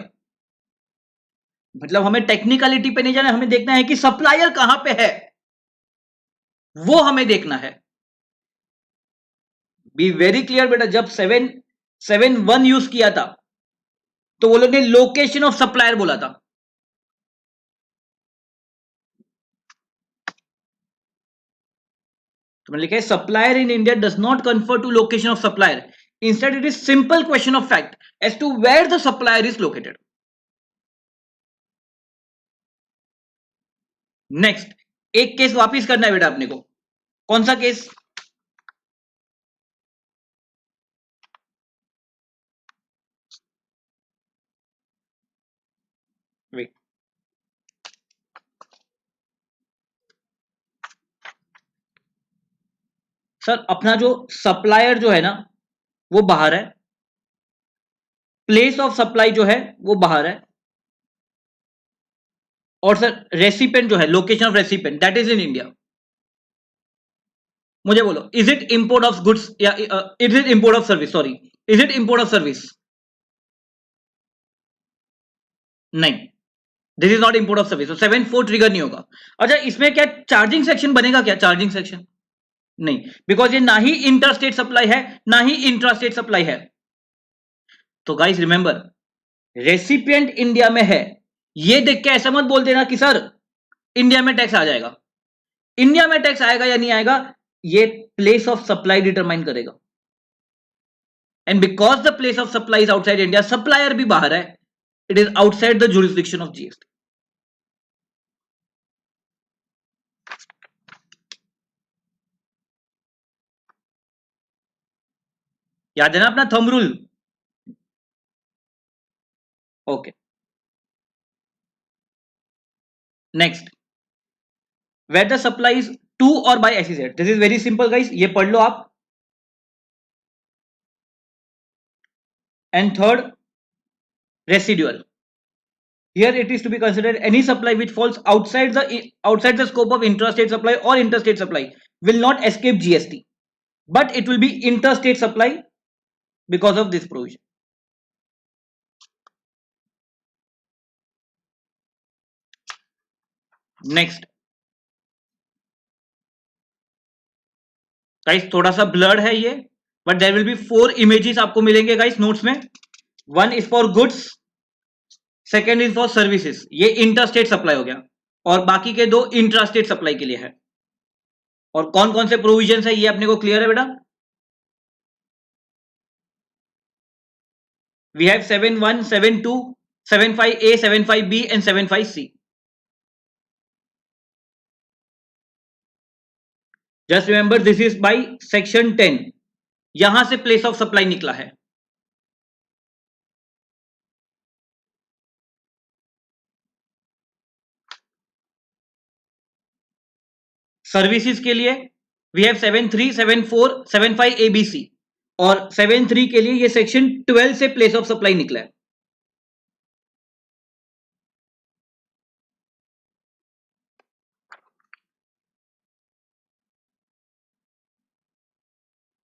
मतलब हमें टेक्निकलिटी पे नहीं जाना, हमें देखना है कि सप्लायर कहां पे है, वो हमें देखना है। बी वेरी क्लियर बेटा, जब 771 यूज किया था तो वो लोग ने लोकेशन ऑफ सप्लायर बोला था। तो मैंने लिखा है supplier in India does not confer to location of supplier, instead it is simple question of fact as to where the supplier is located. Next, एक केस वापिस करना है बेटा अपने को। कौन सा केस? वेट, सर अपना जो सप्लायर जो है ना वो बाहर है, प्लेस ऑफ सप्लाई जो है वो बाहर है, और सर रेसिपेंट जो है, location of recipient that is in India. मुझे बोलो, is it import of goods या is it import of service? Sorry, is it import of service? नहीं, this is not import of service, तो 7.4 trigger नहीं होगा। अच्छा, इसमें क्या चार्जिंग सेक्शन बनेगा क्या? चार्जिंग सेक्शन नहीं, बिकॉज ये ना ही इंटर स्टेट सप्लाई है ना ही इंट्रा स्टेट सप्लाई है। तो गाइस रिमेंबर, रेसिपिएंट इंडिया में है, ये देख के ऐसा मत बोल देना कि सर इंडिया में टैक्स आ जाएगा। इंडिया में टैक्स आएगा या नहीं आएगा, ये प्लेस ऑफ सप्लाई डिटरमाइन करेगा। And because the place of supply is outside India, supplier भी बाहर है, it is outside the jurisdiction of GST. याद है ना अपना thumb rule? Okay, next, where the supply is to और by SEZ, this is very simple guys, ये पढ़ लो आप। And third, residual, here it is to be considered any supply which falls outside the scope of intrastate supply or interstate supply will not escape GST, but it will be interstate supply because of this provision. Next, guys थोड़ा सा blurred है ये, but there will be 4 images आपको मिलेंगे guys notes में। One is for goods, second is for services, ये interstate supply हो गया, और बाकी के 2 इंट्रास्टेट सप्लाई के लिए है। और कौन कौन से प्रोविजन है ये अपने को क्लियर है बेटा? We have 7.1, 7.2, 7.5A, 7.5B and 7.5C। Just remember this is by section 10, यहां से प्लेस ऑफ सप्लाई निकला है। सर्विसेज के लिए वी हैव 7.3, 7.4, 7.5 ABC, और 7.3 के लिए ये सेक्शन 12 से प्लेस ऑफ सप्लाई निकला है।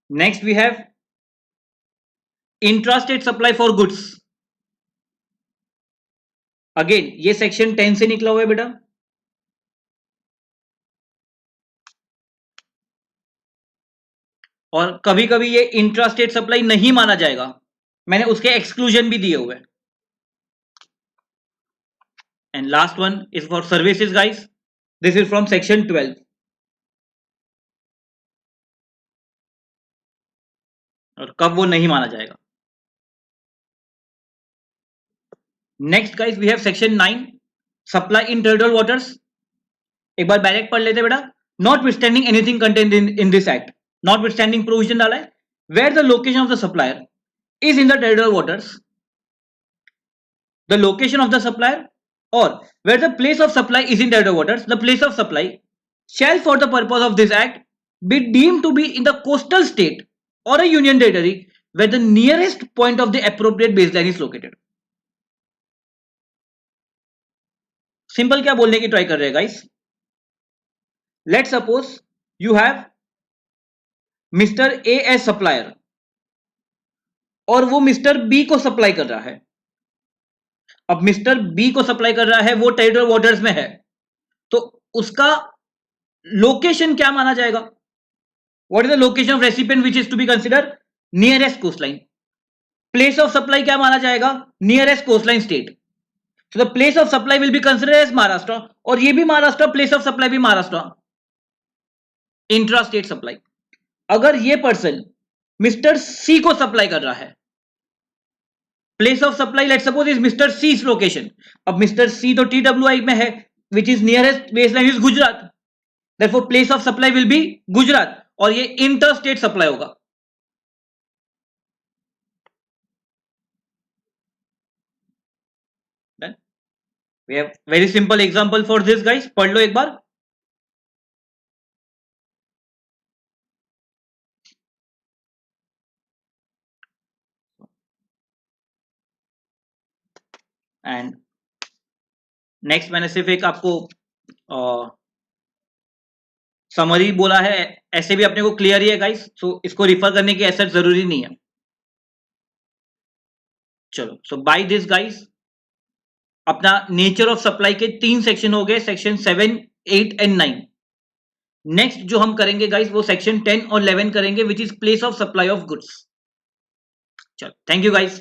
Next we have intrastate supply for goods, again ये सेक्शन 10 से निकला हुआ है बेटा। और कभी कभी ये इंट्रास्टेट सप्लाई नहीं माना जाएगा, मैंने उसके एक्सक्लूजन भी दिए हुए। And last one is for services guys, this is from section 12। और कब वो नहीं माना जाएगा? Next guys we have section 9, supply in territorial waters. एक बार डायरेक्ट पढ़ लेते बेटा। Notwithstanding anything content in this act, notwithstanding provision डाला है, where the location of the supplier is in the territorial waters, the location of the supplier, or where the place of supply is in territorial waters, the place of supply shall for the purpose of this act be deemed to be in the coastal state or a union territory where the nearest point of the appropriate baseline is located. Simple क्या बोलने की try कर रहे हैं guys? Let suppose you have mister A as supplier और वो mister B को supply कर रहा है। अब मिस्टर बी को सप्लाई कर रहा है, वो टेरिटोरियल वाटर्स में है, तो उसका लोकेशन क्या माना जाएगा? What is the location of recipient which is to be consider? Nearest coastline. Place of supply क्या माना जाएगा? Nearest coastline state. So the place of supply will be consider as Maharashtra, और ये भी महाराष्ट्र, प्लेस ऑफ सप्लाई भी Maharashtra. Intra state supply. अगर ये person mister सी को सप्लाई कर रहा है, place of supply let suppose is mister C location. अब मिस्टर सी तो TWI में है, which is nearest baseline is Gujarat, therefore place of supply will be Gujarat, और ये इंटर स्टेट सप्लाई होगा। We have very simple example for this guys, पढ़ लो एक बार। And next मैंने सिर्फ एक आपको समरी बोला है, ऐसे भी अपने को क्लियर ही है गाइस, सो इसको रिफर करने की ऐसा जरूरी नहीं है। चलो, सो बाय दिस गाइस अपना नेचर ऑफ सप्लाई के 3 सेक्शन हो गए, सेक्शन 7, 8 एंड 9। नेक्स्ट जो हम करेंगे गाइस वो सेक्शन 10 और 11 करेंगे, which is place of supply of goods. चलो, थैंक यू गाइस।